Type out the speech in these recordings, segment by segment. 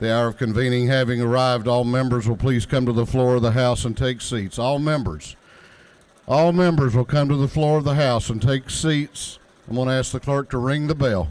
The hour of convening having arrived, all members will please come to the floor of the House and take seats. All members will come to the floor of the House and take seats. I'm going to ask the clerk to ring the bell.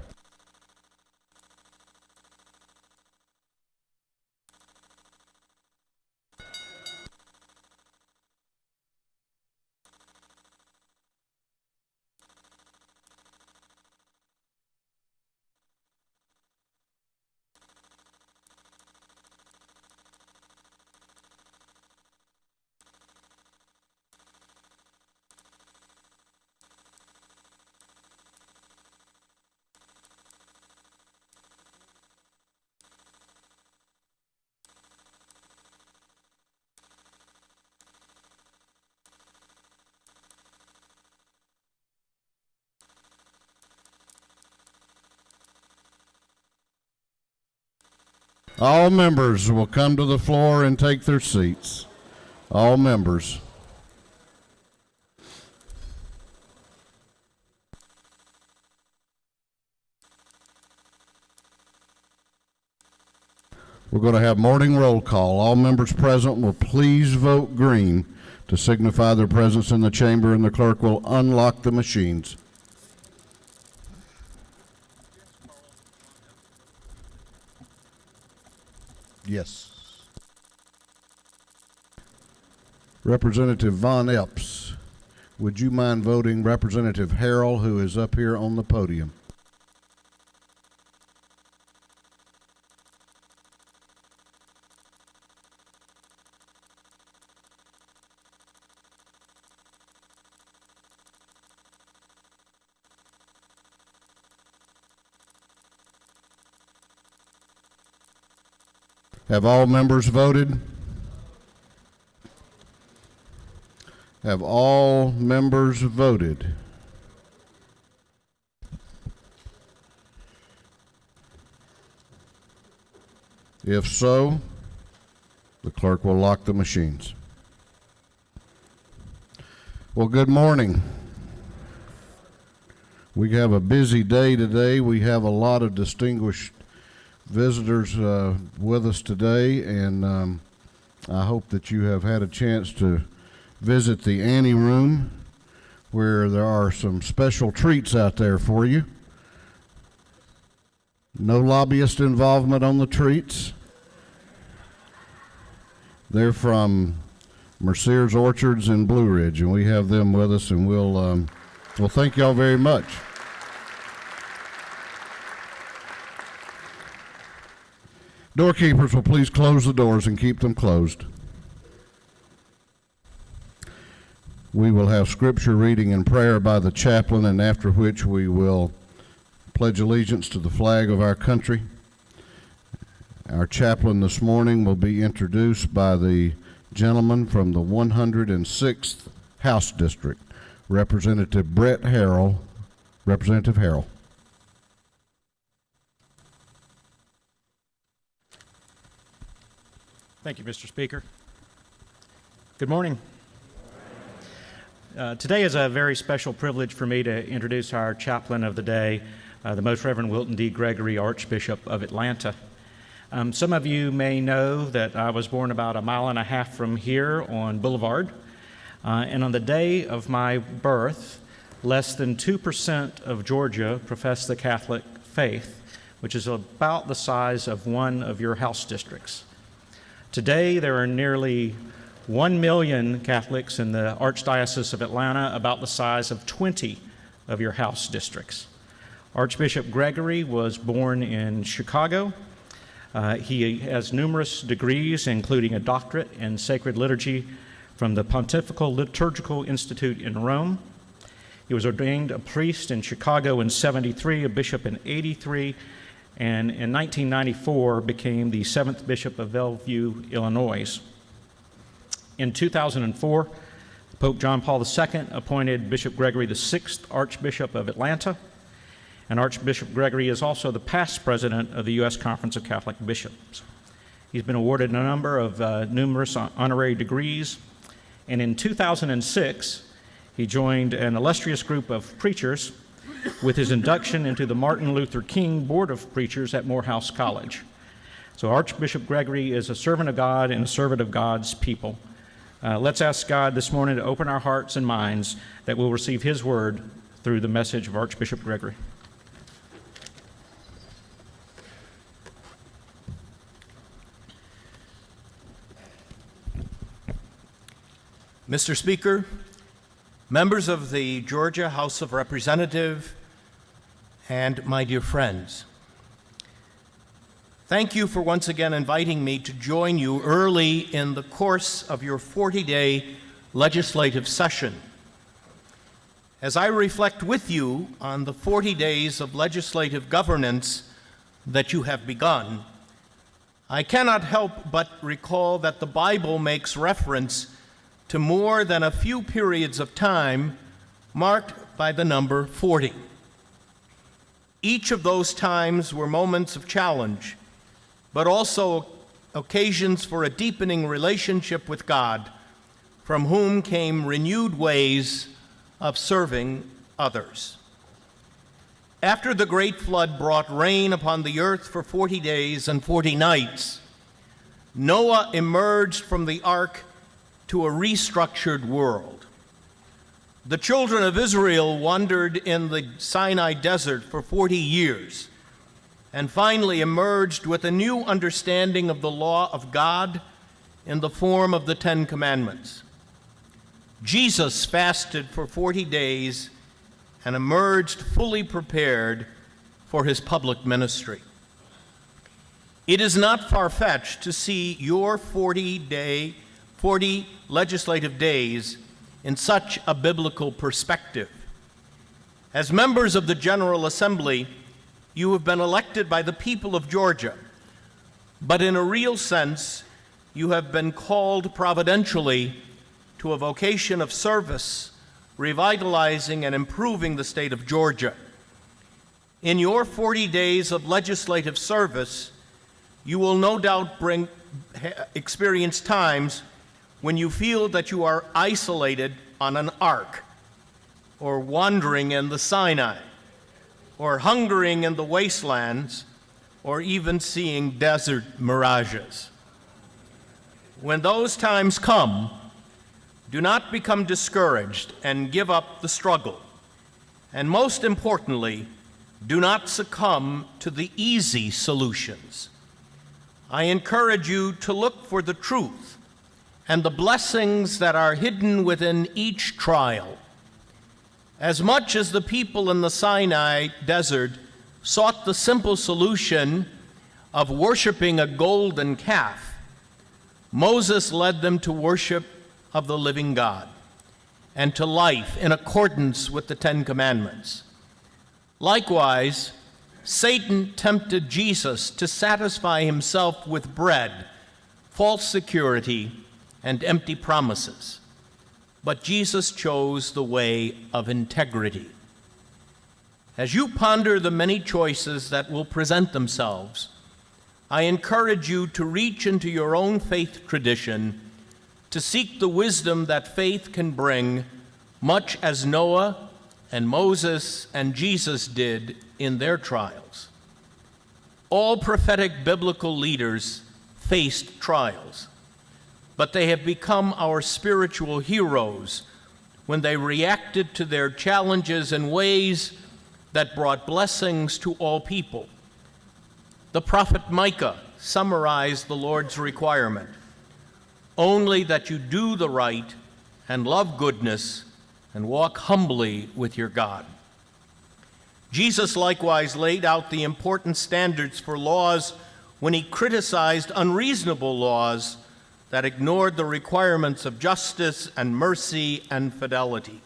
All members will come to the floor and take their seats. All members. We're going to have morning roll call. All members present will please vote green to signify their presence in the chamber, and the clerk will unlock the machines. Yes. Representative Von Epps, would you mind voting Representative Harrell, who is up here on the podium? Have all members voted? Have all members voted? If so, the clerk will lock the machines. Well, good morning. We have a busy day today. We have a lot of distinguished visitors with us today, and I hope that you have had a chance to visit the Annie Room, where there are some special treats out there for you. No lobbyist involvement on the treats. They're from Mercier's Orchards in Blue Ridge, and we have them with us, and we'll thank y'all very much. Doorkeepers will please close the doors and keep them closed. We will have scripture reading and prayer by the chaplain, and after which we will pledge allegiance to the flag of our country. Our chaplain this morning will be introduced by the gentleman from the 106th House District, Representative Brett Harrell. Representative Harrell. Thank you, Mr. Speaker. Good morning. Today is a very special privilege for me to introduce our chaplain of the day, the Most Reverend Wilton D. Gregory, Archbishop of Atlanta. Some of you may know that I was born about a mile and a half from here on Boulevard, and on the day of my birth, less than 2% of Georgia profess the Catholic faith, which is about the size of one of your House districts. Today, there are nearly 1 million Catholics in the Archdiocese of Atlanta, about the size of 20 of your House districts. Archbishop Gregory was born in Chicago. He has numerous degrees, including a doctorate in sacred liturgy from the Pontifical Liturgical Institute in Rome. He was ordained a priest in Chicago in '73, a bishop in '83, and in 1994 became the 7th Bishop of Bellevue, Illinois. In 2004, Pope John Paul II appointed Bishop Gregory the 6th Archbishop of Atlanta, and Archbishop Gregory is also the past president of the U.S. Conference of Catholic Bishops. He's been awarded a number of numerous honorary degrees, and in 2006, he joined an illustrious group of preachers with his induction into the Martin Luther King Board of Preachers at Morehouse College. So Archbishop Gregory is a servant of God and a servant of God's people. Let's ask God this morning to open our hearts and minds that we'll receive his word through the message of Archbishop Gregory. Mr. Speaker, members of the Georgia House of Representatives, and my dear friends, thank you for once again inviting me to join you early in the course of your 40-day legislative session. As I reflect with you on the 40 days of legislative governance that you have begun, I cannot help but recall that the Bible makes reference to more than a few periods of time marked by the number 40. Each of those times were moments of challenge, but also occasions for a deepening relationship with God, from whom came renewed ways of serving others. After the great flood brought rain upon the earth for 40 days and 40 nights, Noah emerged from the ark to a restructured world. The children of Israel wandered in the Sinai desert for 40 years and finally emerged with a new understanding of the law of God in the form of the Ten Commandments. Jesus fasted for 40 days and emerged fully prepared for his public ministry. It is not far-fetched to see your 40 legislative days in such a biblical perspective. As members of the General Assembly, you have been elected by the people of Georgia, but in a real sense, you have been called providentially to a vocation of service, revitalizing and improving the state of Georgia. In your 40 days of legislative service, you will no doubt experience times when you feel that you are isolated on an ark, or wandering in the Sinai, or hungering in the wastelands, or even seeing desert mirages. When those times come, do not become discouraged and give up the struggle. And most importantly, do not succumb to the easy solutions. I encourage you to look for the truth and the blessings that are hidden within each trial. As much as the people in the Sinai desert sought the simple solution of worshiping a golden calf, Moses led them to worship of the living God and to life in accordance with the Ten Commandments. Likewise, Satan tempted Jesus to satisfy himself with bread, false security, and empty promises. But Jesus chose the way of integrity. As you ponder the many choices that will present themselves, I encourage you to reach into your own faith tradition to seek the wisdom that faith can bring, much as Noah and Moses and Jesus did in their trials. All prophetic biblical leaders faced trials, but they have become our spiritual heroes when they reacted to their challenges in ways that brought blessings to all people. The prophet Micah summarized the Lord's requirement: only that you do the right and love goodness and walk humbly with your God. Jesus likewise laid out the important standards for laws when he criticized unreasonable laws that ignored the requirements of justice and mercy and fidelity,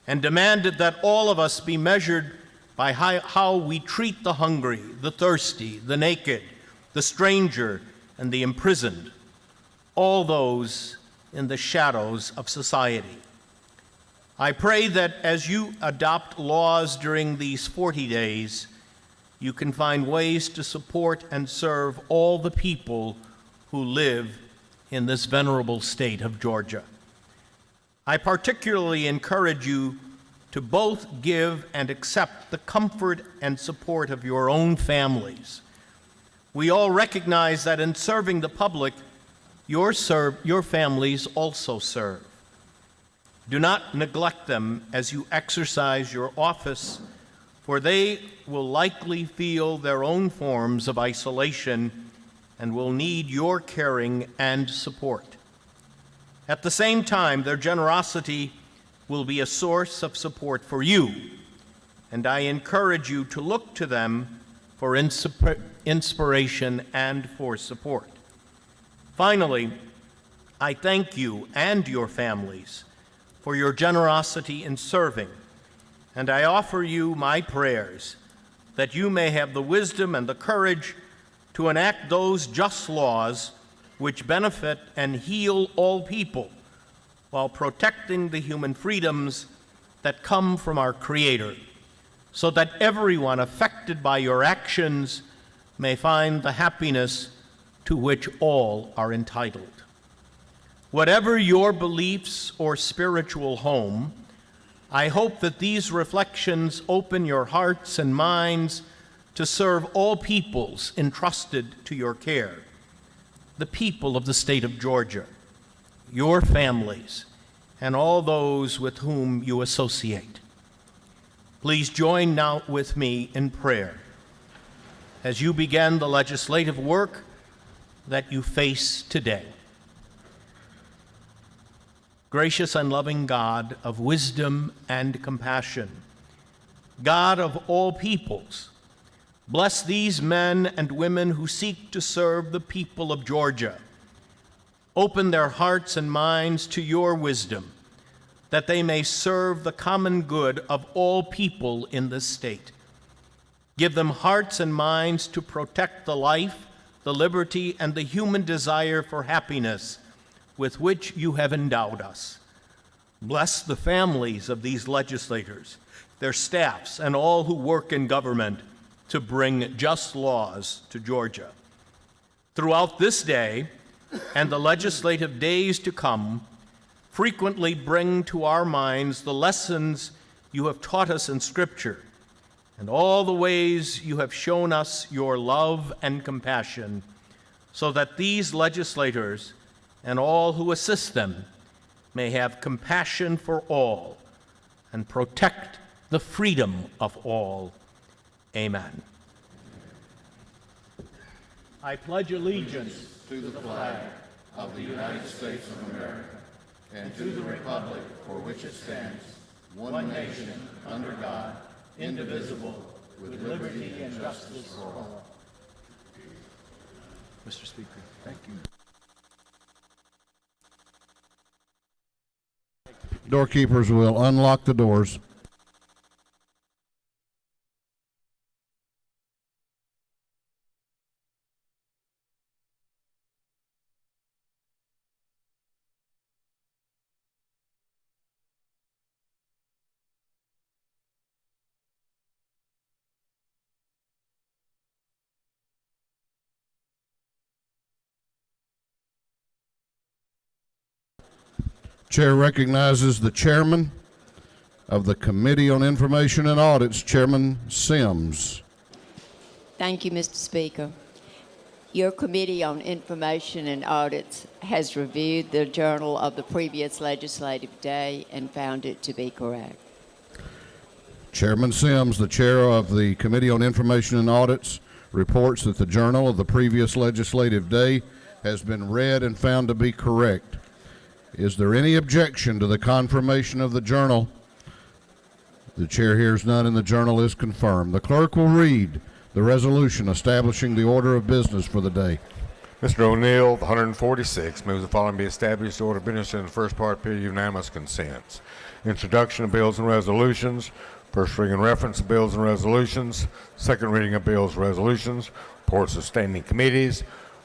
and demanded that all of us be measured by how we treat the hungry, the thirsty, the naked, the stranger, and the imprisoned, all those in the shadows of society. I pray that as you adopt laws during these 40 days, you can find ways to support and serve all the people who live in this venerable state of Georgia. I particularly encourage you to both give and accept the comfort and support of your own families. We all recognize that in serving the public, your families also serve. Do not neglect them as you exercise your office, for they will likely feel their own forms of isolation and will need your caring and support. At the same time, their generosity will be a source of support for you, and I encourage you to look to them for inspiration and for support. Finally, I thank you and your families for your generosity in serving, and I offer you my prayers that you may have the wisdom and the courage to enact those just laws which benefit and heal all people while protecting the human freedoms that come from our Creator, so that everyone affected by your actions may find the happiness to which all are entitled. Whatever your beliefs or spiritual home, I hope that these reflections open your hearts and minds to serve all peoples entrusted to your care, the people of the state of Georgia, your families, and all those with whom you associate. Please join now with me in prayer as you begin the legislative work that you face today. Gracious and loving God of wisdom and compassion, God of all peoples, bless these men and women who seek to serve the people of Georgia. Open their hearts and minds to your wisdom, that they may serve the common good of all people in this state. Give them hearts and minds to protect the life, the liberty, and the human desire for happiness with which you have endowed us. Bless the families of these legislators, their staffs, and all who work in government to bring just laws to Georgia. Throughout this day and the legislative days to come, frequently bring to our minds the lessons you have taught us in Scripture and all the ways you have shown us your love and compassion, so that these legislators and all who assist them may have compassion for all and protect the freedom of all. Amen. I pledge allegiance To the flag of the United States of America and to the republic for which it stands, one nation, under God, indivisible, with liberty and justice for all. Mr. Speaker. Thank you. Doorkeepers will unlock the doors. Chair recognizes the chairman of the Committee on Information and Audits, Chairman Sims. Thank you, Mr. Speaker. Your Committee on Information and Audits has reviewed the journal of the previous legislative day and found it to be correct. Chairman Sims, the chair of the Committee on Information and Audits, reports that the journal of the previous legislative day has been read and found to be correct. Is there any objection to the confirmation of the journal? The chair hears none, and the journal is confirmed. The clerk will read the resolution establishing the order of business for the day. Mr. O'Neill, 146, moves the following be established. The order of business in the first part, period, unanimous consents. Introduction of bills and resolutions. First reading and reference of bills and resolutions. Second reading of bills and resolutions. Reports of standing committees.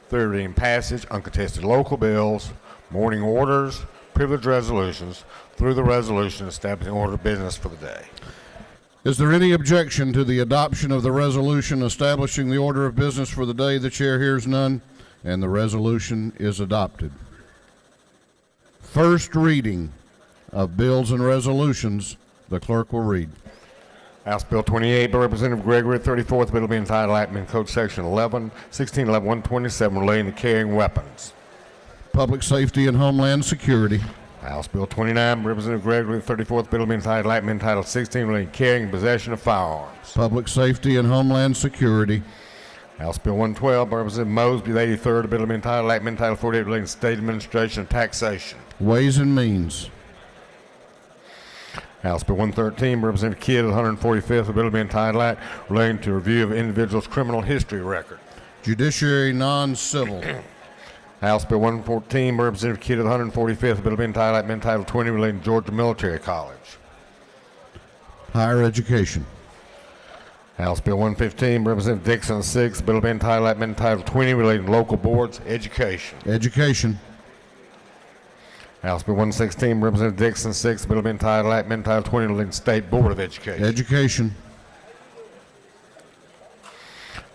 Third reading passage, uncontested local bills. Morning orders, privilege resolutions, through the resolution establishing order of business for the day. Is there any objection to the adoption of the resolution establishing the order of business for the day? The chair hears none, and the resolution is adopted. First reading of bills and resolutions. The clerk will read. House Bill 28 by Representative Gregory, 34th bill to be entitled Admin Code Section 1611-127 relating to carrying weapons. Public Safety and Homeland Security. House Bill 29 by Representative Gregory, 34th bill to be entitled Admin Title 16 relating to carrying and possession of firearms. Public Safety and Homeland Security. House Bill 112 by Representative Mosby, the 83rd bill to be entitled Admin Title 48 relating to state administration and taxation. Ways and Means. House Bill 113 by Representative Kidd, the 145th, a bill to be entitled Act relating to review of individuals' criminal history record. Judiciary Non-Civil. House Bill 114 by Representative Kidd, the 145th, a bill to be entitled Act Title 20 relating to Georgia Military College. Higher Education. House Bill 115 by Representative Dixon, the 6th, a bill to be entitled Act Title 20 relating to local boards, education. Education. House Bill 116 by Representative Dixon, 6th, a bill to be entitled Act Title 20 relating to State Board of Education. Education.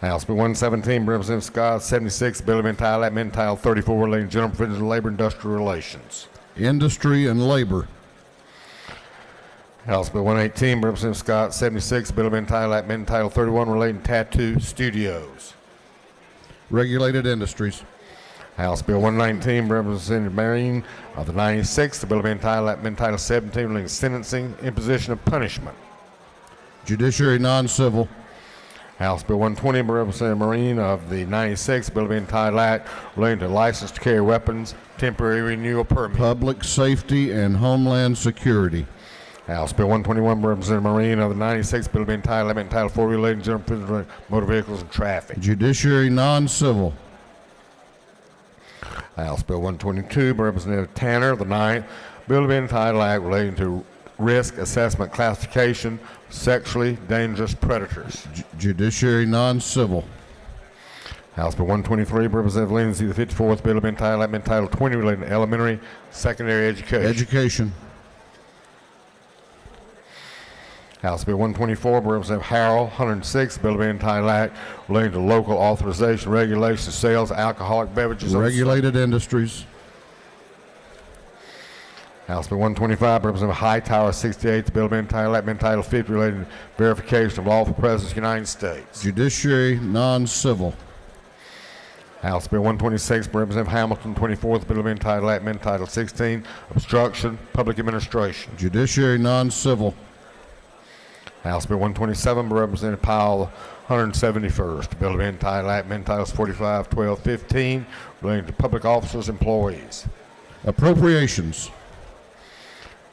House Bill 117 by Representative Scott, 76th, a bill to be entitled Act Title 34 relating to general provisions of labor and industrial relations. Industry and Labor. House Bill 118 by Representative Scott, 76th, a bill to be entitled Act Title 31 relating to tattoo studios. Regulated Industries. House Bill 119 by Representative Marine of the 96th, a bill to be entitled Act Title 17 relating to sentencing, imposition of punishment. Judiciary Non-Civil. House Bill 120 by Representative Marine of the 96th, a bill to be entitled Act relating to license to carry weapons, temporary renewal permit. Public Safety and Homeland Security. House Bill 121 by Representative Marine of the 96th, bill to be entitled Act Title 4 relating to general provisions of motor vehicles and traffic. Judiciary Non-Civil. House Bill 122 by Representative Tanner, the 9th, bill to be entitled Act relating to risk assessment classification, sexually dangerous predators. Judiciary Non-Civil. House Bill 123 by Representative Lindsay, the 54th, bill to be entitled Act Title 20 relating to elementary, secondary education. Education. House Bill 124 by Representative Harrell, 106th, bill to be entitled Act relating to local authorization, regulation, sales, of alcoholic beverages. Regulated Industries. House Bill 125 by Representative Hightower, 68th, bill to be entitled Act Title 50 relating to verification of lawful presence in the United States. Judiciary Non-Civil. House Bill 126 by Representative Hamilton, 24th, bill to be entitled Act Title 16, obstruction, public administration. Judiciary Non-Civil. House Bill 127 by Representative Powell, 171st, bill to be entitled Act Titles 45, 12, 15, relating to public officers, employees. Appropriations.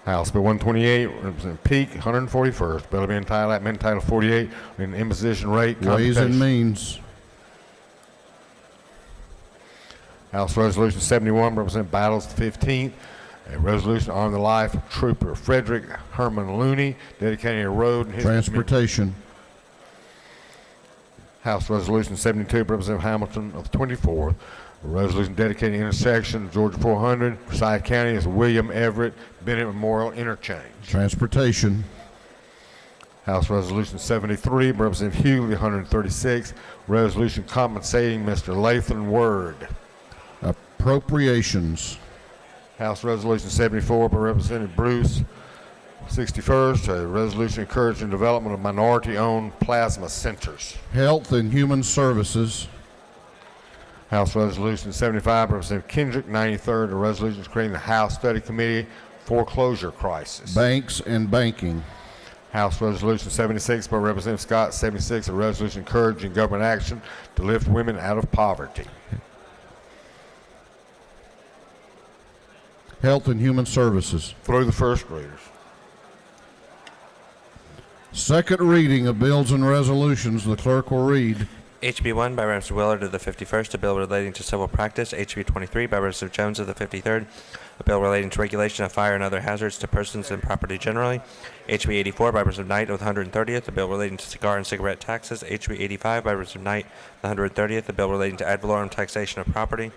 House Bill 128, Representative Peake, 141st, bill to be entitled Act Title 48, relating to imposition rate Ways and computation. Means. House Resolution 71, Representative Battles, the 15th, a resolution on the life of Trooper Frederick Herman Looney, dedicating a road in his community. Transportation. House Resolution 72, Representative Hamilton of the 24th, a resolution dedicating the intersection of Georgia 400, Forsyth County as William Everett Bennett Memorial Interchange. Transportation. House Resolution 73, Representative Hughley, 136th, resolution compensating Mr. Lathan Word. Appropriations. House Resolution 74 by Representative Bruce, 61st, a resolution encouraging development of minority-owned plasma centers. Health and Human Services. House Resolution 75 by Representative Kendrick, 93rd, a resolution creating the House Study Committee Foreclosure Crisis. Banks and Banking. House Resolution 76 by Representative Scott, 76, a resolution encouraging government action to lift women out of poverty. Health and Human Services. Through the first readers. Second reading of bills and resolutions. The clerk will read. HB 1 by Representative Willard of the 51st, a bill relating to civil practice. HB 23 by Representative Jones of the 53rd, a bill relating to regulation of fire and other hazards to persons and property generally. HB 84 by Representative Knight of the 130th, a bill relating to cigar and cigarette taxes. HB 85 by Representative Knight of the 130th, a bill relating to ad valorem taxation of property.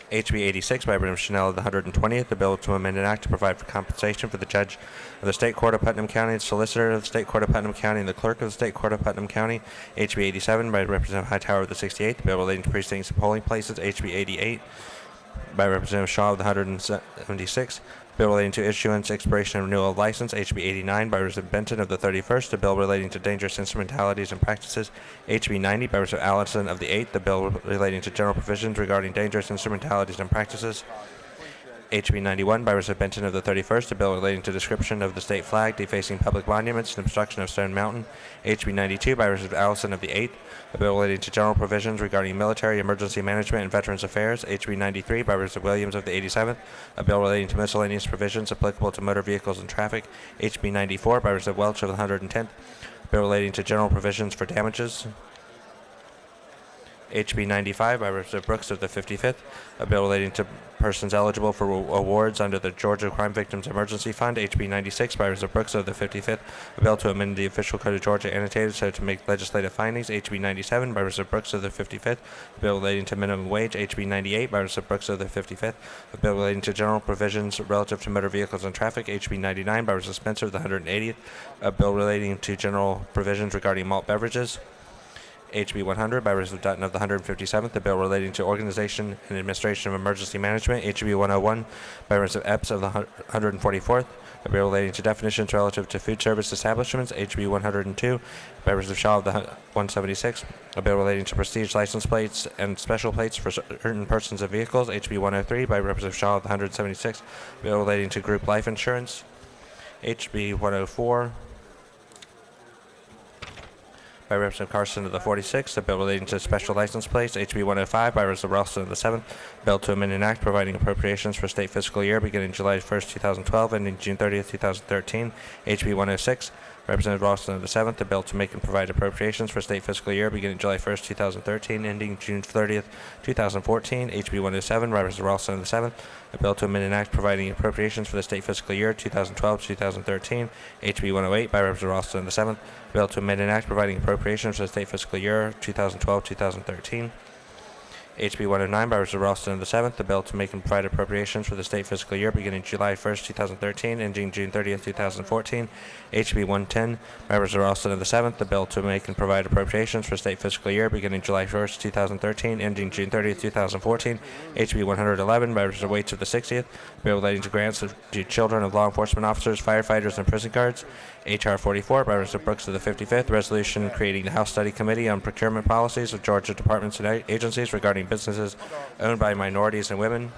HB 86 by Representative Chanel of the 120th, a bill to amend an act to provide for compensation for the judge of the State Court of Putnam County, the solicitor of the State Court of Putnam County, and the clerk of the State Court of Putnam County. HB 87 by Representative Hightower of the 68th, a bill relating to precincts and polling places. HB 88 by Representative Shaw of the 176th, bill relating to issuance, expiration, and renewal of license, HB 89 by Representative Benton of the 31st, a bill relating to dangerous instrumentalities and practices, HB 90 by Representative Allison of the 8th, a bill relating to general provisions regarding dangerous instrumentalities and practices, HB 91 by Representative Benton of the 31st, a bill relating to description of the state flag, defacing public monuments, and obstruction of Stone Mountain, HB 92 by Representative Allison of the 8th, a bill relating to general provisions regarding military, emergency management, and veterans affairs, HB 93 by Representative Williams of the 87th, a bill relating to miscellaneous provisions applicable to motor vehicles and traffic, HB 94 by Representative Welch of the 110th, a bill relating to general provisions for damages, HB 95 by Representative Brooks of the 55th, a bill relating to persons eligible for awards under the Georgia Crime Victims Emergency Fund, HB 96 by Representative Brooks of the 55th, a bill to amend the official code of Georgia annotated so to make legislative findings, HB 97 by Representative Brooks of the 55th, a bill relating to minimum wage, HB 98 by Representative Brooks of the 55th, a bill relating to general provisions relative to motor vehicles and traffic, HB 99 by Representative Spencer of the 180th, a bill relating to general provisions regarding malt beverages, HB 100 by Representative Dutton of the 157th, a bill relating to organization and administration of emergency management, HB 101 by Representative Epps of the 144th, a bill relating to definitions relative to food service establishments, HB 102 by Representative Shaw of the 176, a bill relating to prestige license plates and special plates for certain persons and vehicles, HB 103 by Representative Shaw of the 176, a bill relating to group life insurance, HB 104 by Representative Carson of the 46th, a bill relating to special license plates, HB 105 by Representative Ralston of the 7th, bill to amend an act providing appropriations for state fiscal year beginning July 1st, 2012, ending June 30th, 2013, HB 106, Representative Ralston of the 7th, a bill to make and provide appropriations for state fiscal year beginning July 1st, 2013, ending June 30th, 2014, HB 107, Representative Ralston of the 7th, a bill to amend an act providing appropriations for the state fiscal year 2012-2013, HB 108 by Representative Ralston of the 7th, a bill to amend an act providing appropriations for the state fiscal year 2012-2013, HB 109 by Representative Ralston of the 7th, a bill to make and provide appropriations for the state fiscal year beginning July 1st, 2013, ending June 30th, 2014. HB 110 by Representative Ralston of the 7th, a bill to make and provide appropriations for state fiscal year beginning July 1st, 2013, ending June 30th, 2014. HB 111 by Representative Waits of the 60th, a bill relating to grants to children of law enforcement officers, firefighters, and prison guards. HR 44 by Representative Brooks of the 55th, resolution creating the House Study Committee on Procurement Policies of Georgia Departments and Agencies regarding businesses owned by minorities and women.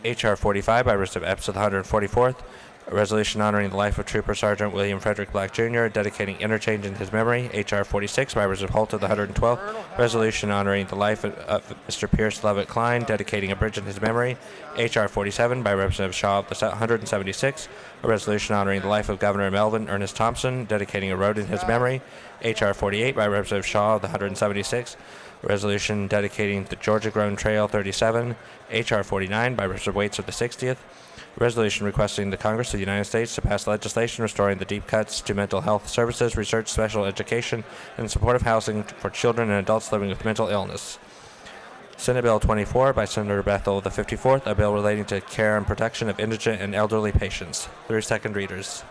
HR 45 by Representative Epps of the 144th, a resolution honoring the life of Trooper Sergeant William Frederick Black Jr., dedicating interchange in his memory. HR 46 by Representative Holt of the 112th, resolution honoring the life of Mr. Pierce Levitt Klein, dedicating a bridge in his memory. HR 47 by Representative Shaw of the 176, a resolution honoring the life of Governor Melvin Ernest Thompson, dedicating a road in his memory. HR 48 by Representative Shaw of the 176, a resolution dedicating the Georgia Grown Trail 37. HR 49 by Representative Waits of the 60th, a resolution requesting the Congress of the United States to pass legislation restoring the deep cuts to mental health services, research, special education, and supportive housing for children and adults living with mental illness. Senate Bill 24 by Senator Bethel of the 54th, a bill relating to care and protection of indigent and elderly patients. 3 second readers.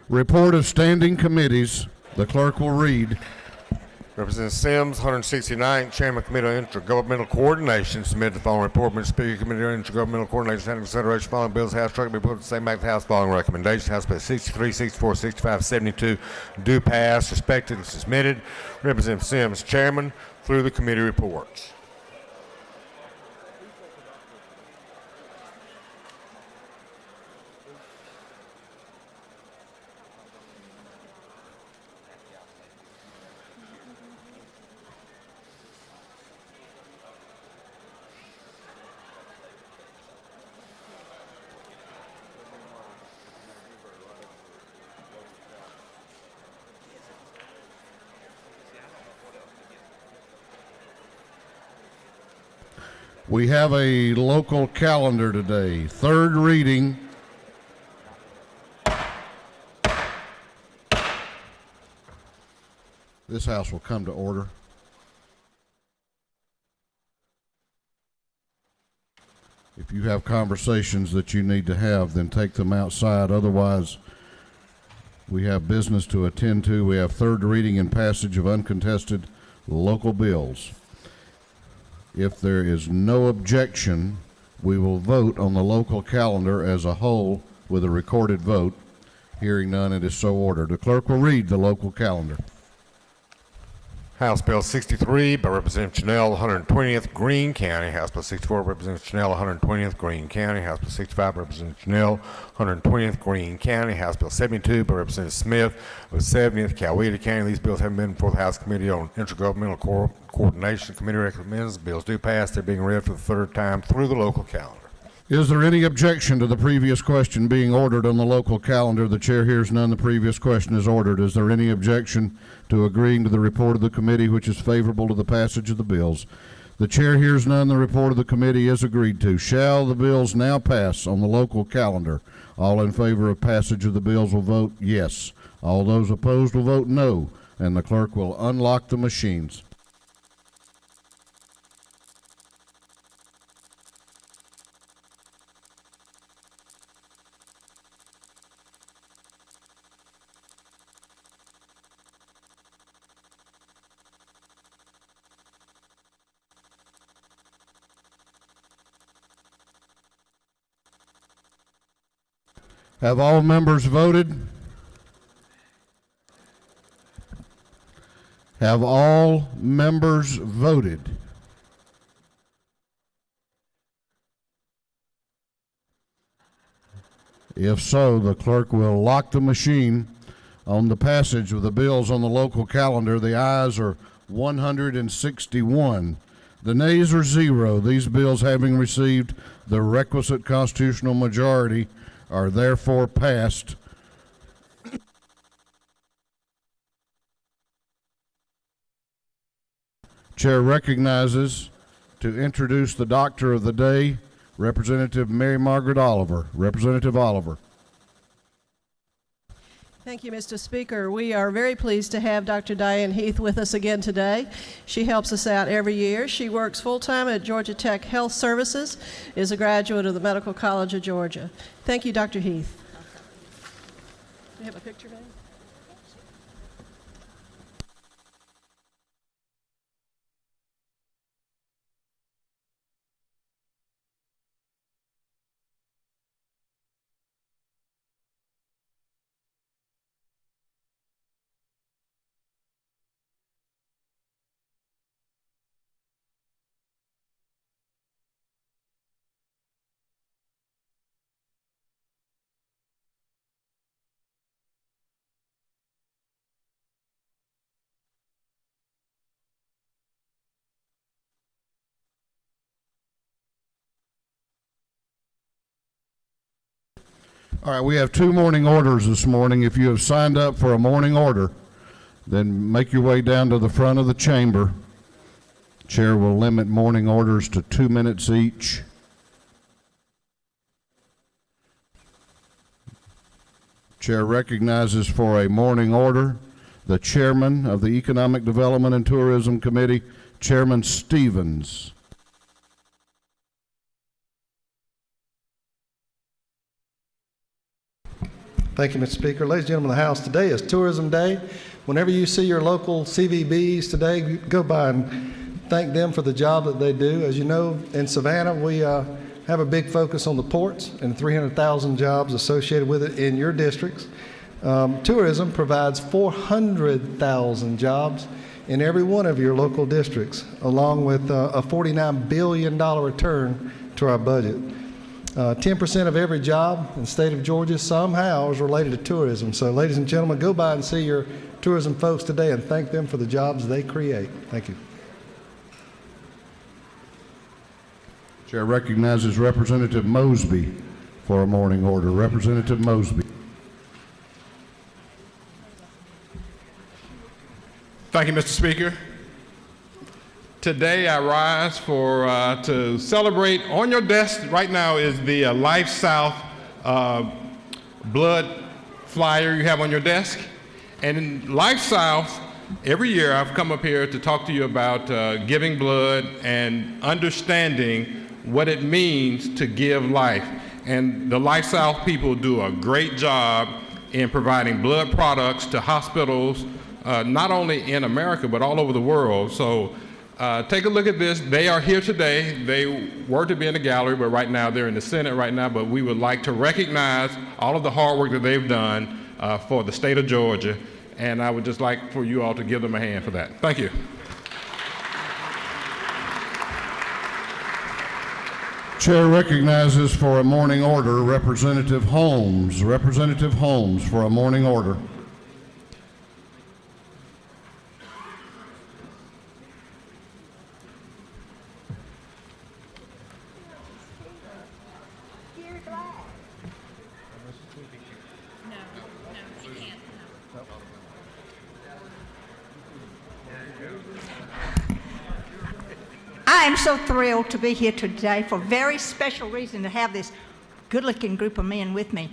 Report of standing committees. The clerk will read. Representative Sims, 169th, Chairman Committee on Intergovernmental Coordination, submitted the following report. Mr. Speaker, Committee on Intergovernmental Coordination, and consideration following bills, House Truck, be put to the same act, the House following recommendation. House Bill 63, 64, 65, 72 do pass, respectively submitted. Representative Sims, Chairman, through the committee reports. We have a local calendar today. Third reading. This house will come to order. If you have conversations that you need to have, then take them outside. Otherwise, we have business to attend to. We have third reading and passage of uncontested local bills. If there is no objection, we will vote on the local calendar as a whole with a recorded vote. Hearing none, it is so ordered. The clerk will read the local calendar. House Bill 63 by Representative Chanel, 120th, Greene County. House Bill 64, Representative Chanel, 120th, Greene County. House Bill 65, Representative Chanel, 120th, Greene County. House Bill 72 by Representative Smith of 70th, Coweta County. These bills haven't been before the House Committee on Intergovernmental Coordination. The committee recommends the bills do pass. They're being read for the third time through the local calendar. Is there any objection to the previous question being ordered on the local calendar? The chair hears none. The previous question is ordered. Is there any objection to agreeing to the report of the committee which is favorable to the passage of the bills? The chair hears none. The report of the committee is agreed to. Shall the bills now pass on the local calendar? All in favor of passage of the bills will vote yes. All those opposed will vote no. And the clerk will unlock the machines. Have all members voted? Have all members voted? If so, the clerk will lock the machine on the passage of the bills on the local calendar. The ayes are 161. The nays are 0. These bills, having received the requisite constitutional majority, are therefore passed. Chair recognizes, to introduce the doctor of the day, Representative Mary Margaret Oliver. Representative Oliver. Thank you, Mr. Speaker. We are very pleased to have Dr. Diane Heath with us again today. She helps us out every year. She works full-time at Georgia Tech Health Services, is a graduate of the Medical College of Georgia. Thank you, Dr. Heath. Do you have a picture, man? All right, we have 2 morning orders this morning. If you have signed up for a morning order, then make your way down to the front of the chamber. Chair will limit morning orders to 2 minutes each. Chair recognizes for a morning order the chairman of the Economic Development and Tourism Committee, Chairman Stevens. Thank you, Mr. Speaker. Ladies and gentlemen of the House, today is Tourism Day. Whenever you see your local CVBs today, go by and thank them for the job that they do. As you know, in Savannah, we have a big focus on the ports and 300,000 jobs associated with it in your districts. Tourism provides 400,000 jobs in every one of your local districts, along with a $49 billion return to our budget. 10% of every job in the state of Georgia somehow is related to tourism. So, ladies and gentlemen, go by and see your tourism folks today and thank them for the jobs they create. Thank you. Chair recognizes Representative Mosby for a morning order. Representative Mosby. Thank you, Mr. Speaker. Today I rise to celebrate. On your desk right now is the Life South blood flyer you have on your desk. And in Life South, every year I've come up here to talk to you about giving blood and understanding what it means to give life. And the Life South people do a great job in providing blood products to hospitals, not only in America, but all over the world. So take a look at this. They are here today. They were to be in the gallery, but right now they're in the Senate right now. But we would like to recognize all of the hard work that they've done for the state of Georgia. And I would just like for you all to give them a hand for that. Thank you. Chair recognizes for a morning order Representative Holmes. Representative Holmes for a morning order. I am so thrilled to be here today for a very special reason to have this good-looking group of men with me.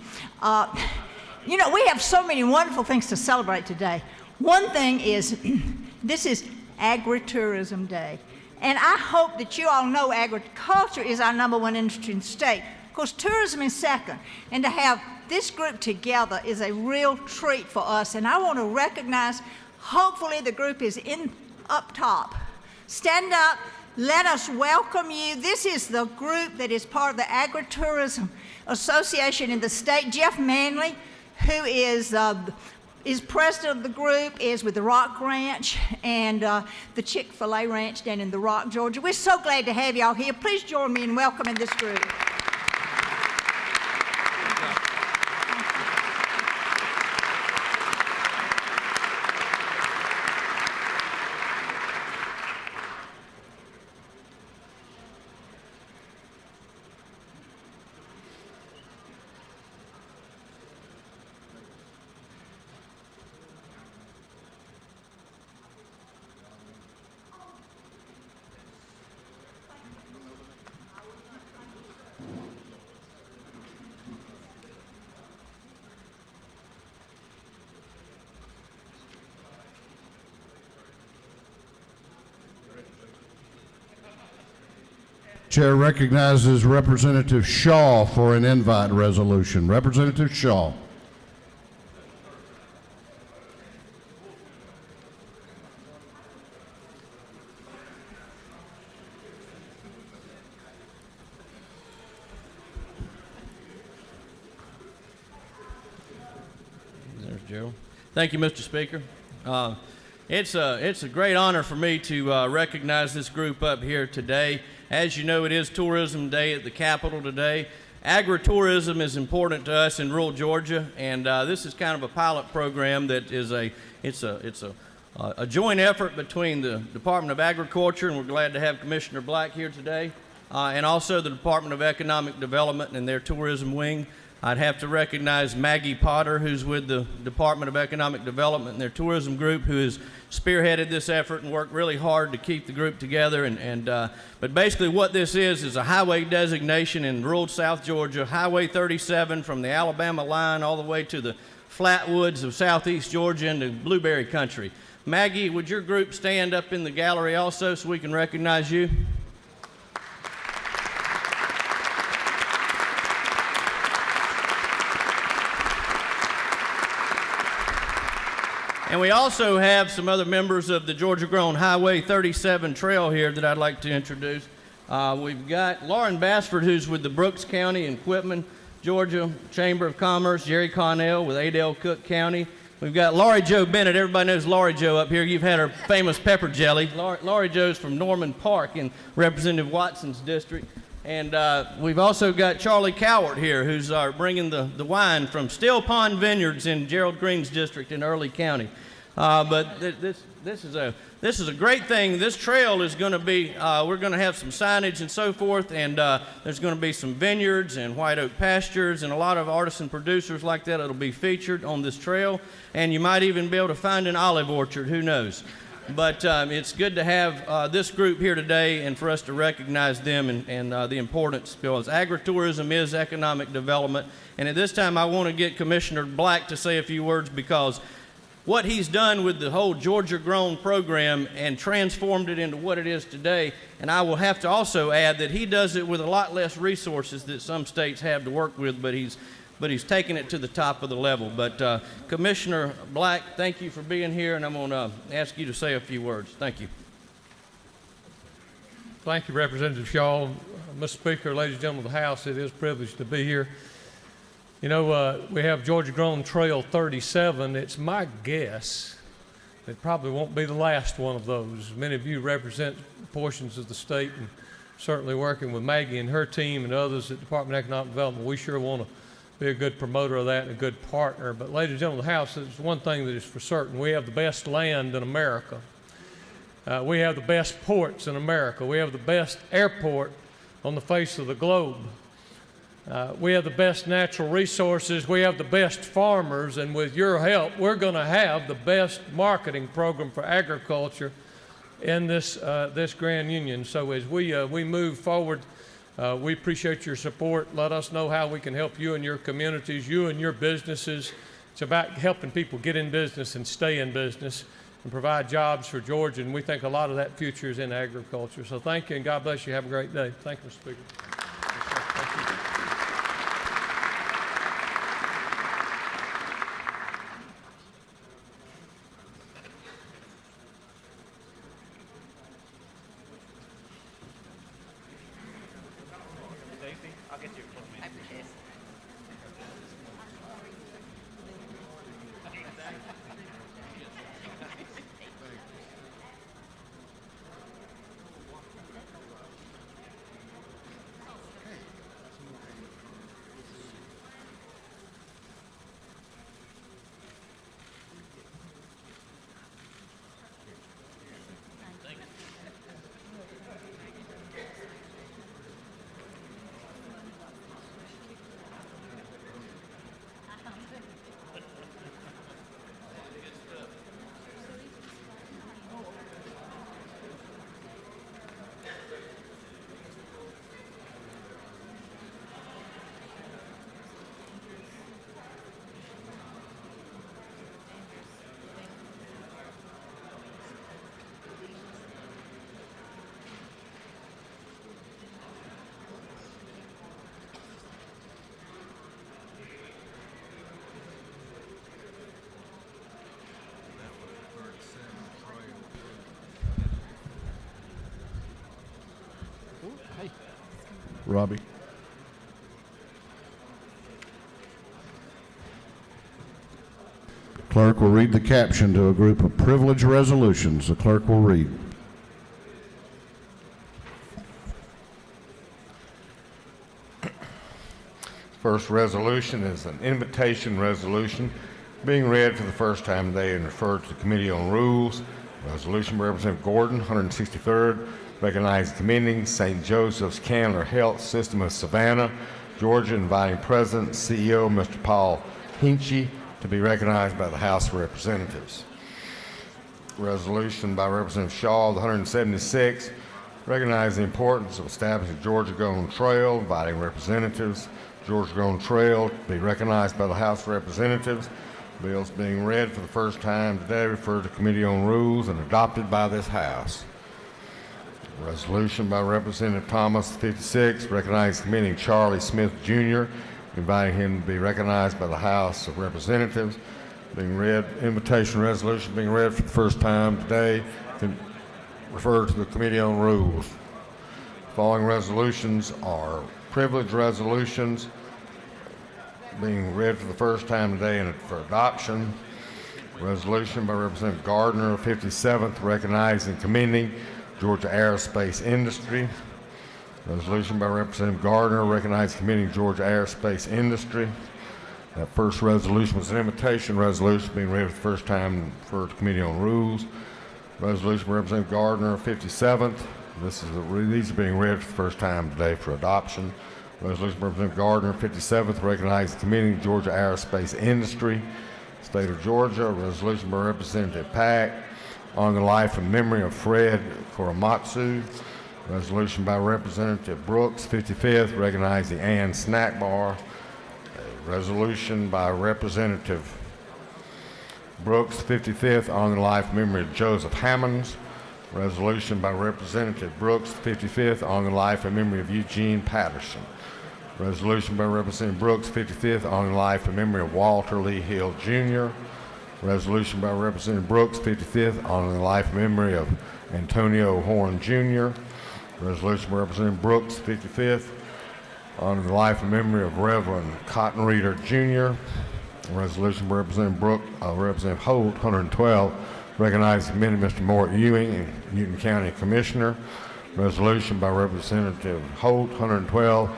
You know, we have so many wonderful things to celebrate today. One thing is, this is Agritourism Day. And I hope that you all know agriculture is our #1 industry in the state. Of course, tourism is second. And to have this group together is a real treat for us. And I want to recognize, hopefully the group is up top. Stand up. Let us welcome you. This is the group that is part of the Agritourism Association in the state. Jeff Manley, who is president of the group, is with the Rock Ranch and the Chick-fil-A Ranch down in the Rock, Georgia. We're so glad to have y'all here. Please join me in welcoming this group. Chair recognizes Representative Shaw for an invite resolution. Representative Shaw. There's Joe. Thank you, Mr. Speaker. It's a great honor for me to recognize this group up here today. As you know, it is Tourism Day at the Capitol today. Agritourism is important to us in rural Georgia, and this is kind of a pilot program that is a joint effort between the Department of Agriculture, and we're glad to have Commissioner Black here today, and also the Department of Economic Development and their tourism wing. I'd have to recognize Maggie Potter, who's with the Department of Economic Development and their tourism group, who has spearheaded this effort and worked really hard to keep the group together. But basically what this is a highway designation in rural South Georgia, Highway 37 from the Alabama line all the way to the flat woods of southeast Georgia into blueberry country. Maggie, would your group stand up in the gallery also so we can recognize you? And we also have some other members of the Georgia Grown Highway 37 Trail here that I'd like to introduce. We've got Lauren Bassford, who's with the Brooks County and Quitman, Georgia Chamber of Commerce, Jerry Connell with Adel Cook County. We've got Laurie Jo Bennett. Everybody knows Laurie Jo up here. You've had her famous pepper jelly. Laurie Jo's from Norman Park in Representative Watson's district. And we've also got Charlie Cowart here, who's bringing the wine from Still Pond Vineyards in Gerald Green's district in Early County. But this is a great thing. This trail is going to be, we're going to have some signage and so forth, and there's going to be some vineyards and white oak pastures and a lot of artisan producers like that that'll be featured on this trail. And you might even be able to find an olive orchard, who knows. But it's good to have this group here today and for us to recognize them and the importance, because agritourism is economic development. And at this time, I want to get Commissioner Black to say a few words, because what he's done with the whole Georgia Grown program and transformed it into what it is today, and I will have to also add that he does it with a lot less resources that some states have to work with, but he's taken it to the top of the level. But Commissioner Black, thank you for being here, and I'm going to ask you to say a few words. Thank you. Thank you, Representative Shaw. Mr. Speaker, ladies and gentlemen of the House, it is a privilege to be here. You know, we have Georgia Grown Trail 37. It's my guess it probably won't be the last one of those. Many of you represent portions of the state, and certainly working with Maggie and her team and others at Department of Economic Development, we sure want to be a good promoter of that and a good partner. But ladies and gentlemen of the House, there's one thing that is for certain. We have the best land in America. We have the best ports in America. We have the best airport on the face of the globe. We have the best natural resources. We have the best farmers. And with your help, we're going to have the best marketing program for agriculture in this Grand Union. So as we move forward, we appreciate your support. Let us know how we can help you and your communities, you and your businesses. It's about helping people get in business and stay in business and provide jobs for Georgia, and we think a lot of that future is in agriculture. So thank you, and God bless you. Have a great day. Thank you, Mr. Speaker. Thank you. Robbie. Clerk will read the caption to a group of privilege resolutions. The clerk will read. First resolution is an invitation resolution being read for the first time today and referred to the Committee on Rules. Resolution by Representative Gordon, 163rd, recognizing commending St. Joseph's Candler Health System of Savannah, Georgia, inviting President and CEO Mr. Paul Hinchy to be recognized by the House of Representatives. Resolution by Representative Shaw, the 176th, recognizing the importance of establishing Georgia Grown Trail, inviting representatives, Georgia Grown Trail to be recognized by the House of Representatives. Bills being read for the first time today, referred to Committee on Rules and adopted by this House. Resolution by Representative Thomas, 56, recognizing commending Charlie Smith Jr., inviting him to be recognized by the House of Representatives. being read, invitation resolution being read for the first time today, referred to the Committee on Rules. Following resolutions are privilege resolutions being read for the first time today and for adoption. Resolution by Representative Gardner of 57th recognizing and commending Georgia aerospace industry. Resolution by Representative Gardner recognizing and commending Georgia aerospace industry. That first resolution was an invitation resolution being read for the first time for the Committee on Rules. Resolution by Representative Gardner of 57th. These are being read for the first time today for adoption. Resolution by Representative Gardner of 57th recognizing and commending Georgia aerospace industry. State of Georgia. Resolution by Representative Pack on the life and memory of Fred Korematsu. Resolution by Representative Brooks, 55th, recognizing Ann Snack Bar. A resolution by Representative Brooks, 55th, on the life and memory of Joseph Hammonds. Resolution by Representative Brooks, 55th, on the life and memory of Eugene Patterson. Resolution by Representative Brooks, 55th, on the life and memory of Walter Lee Hill, Jr. Resolution by Representative Brooks, 55th, on the life and memory of Antonio Horn, Jr. Resolution by Representative Brooks, 55th, on the life and memory of Reverend Cotton Reader, Jr. Resolution by Representative Holt, 112, recognizing and commending Mr. Mort Ewing, Newton County Commissioner. Resolution by Representative Holt, 112,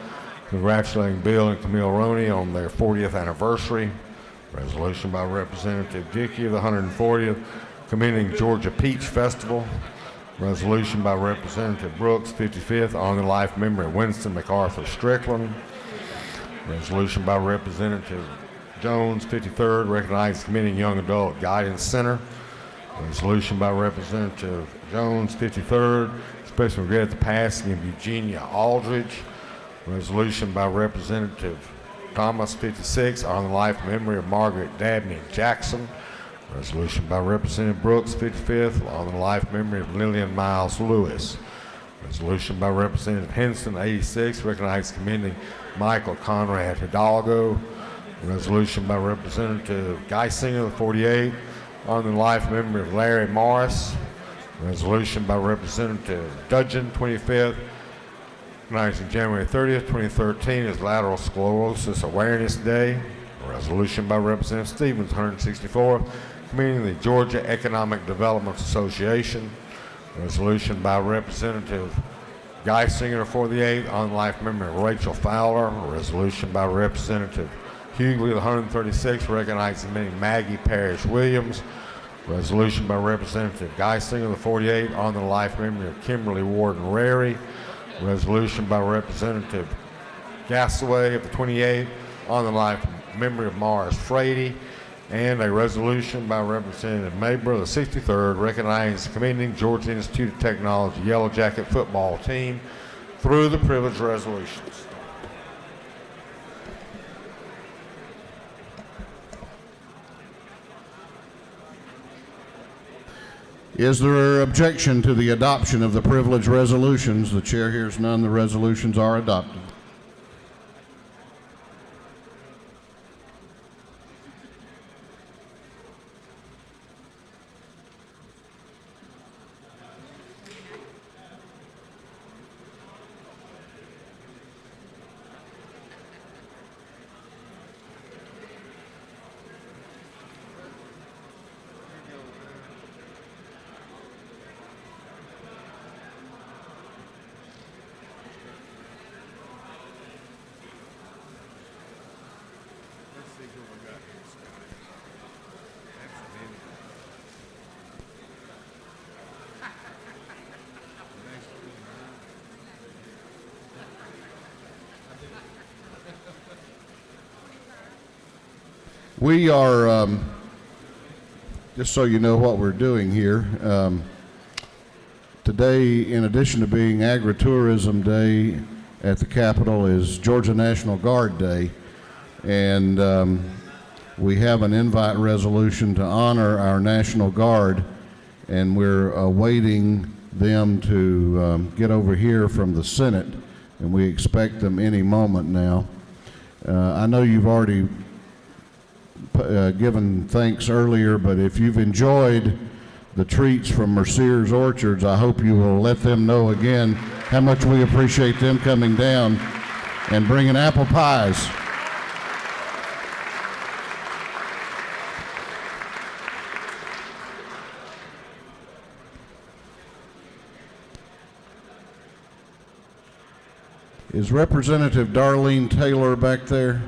congratulating Bill and Camille Roney on their 40th anniversary. Resolution by Representative Dickey of the 140th, commending Georgia Peach Festival. Resolution by Representative Brooks, 55th, on the life and memory of Winston MacArthur Strickland. Resolution by Representative Jones, 53rd, recognizing and commending Young Adult Guidance Center. Resolution by Representative Jones, 53rd, expressing regret at the passing of Eugenia Aldridge. Resolution by Representative Thomas, 56, on the life and memory of Margaret Dabney Jackson. Resolution by Representative Brooks, 55th, on the life and memory of Lillian Miles Lewis. Resolution by Representative Henson, 86, recognizing and commending Michael Conrad Hidalgo. Resolution by Representative Geisinger, 48, on the life and memory of Larry Morris. Resolution by Representative Dudgeon, 25th, recognizing January 30th, 2013 as Lateral Sclerosis Awareness Day. A resolution by Representative Stevens, 164th, commending the Georgia Economic Development Association. A resolution by Representative Geisinger, 48th, on life memory of Rachel Fowler. A resolution by Representative Hughley, 136th, recognizing Maggie Parrish Williams. A resolution by Representative Geisinger, 48th, on the life memory of Kimberly Warden Rary. Resolution by Representative Gasaway of the 28th, on the life memory of Morris Frady, and a resolution by Representative Mabry of the 63rd, recognizing and commending Georgia Institute of Technology Yellow Jacket football team through the privilege resolutions. Is there objection to the adoption of the privilege resolutions? The chair hears none. The resolutions are adopted. We are, just so you know what we're doing here, today, in addition to being Agritourism Day at the Capitol, is Georgia National Guard Day, and we have an invite resolution to honor our National Guard, and we're awaiting them to get over here from the Senate, and we expect them any moment now. I know you've already given thanks earlier, but if you've enjoyed the treats from Mercier's Orchards, I hope you will let them know again how much we appreciate them coming down and bringing apple pies. Is Representative Darlene Taylor back there?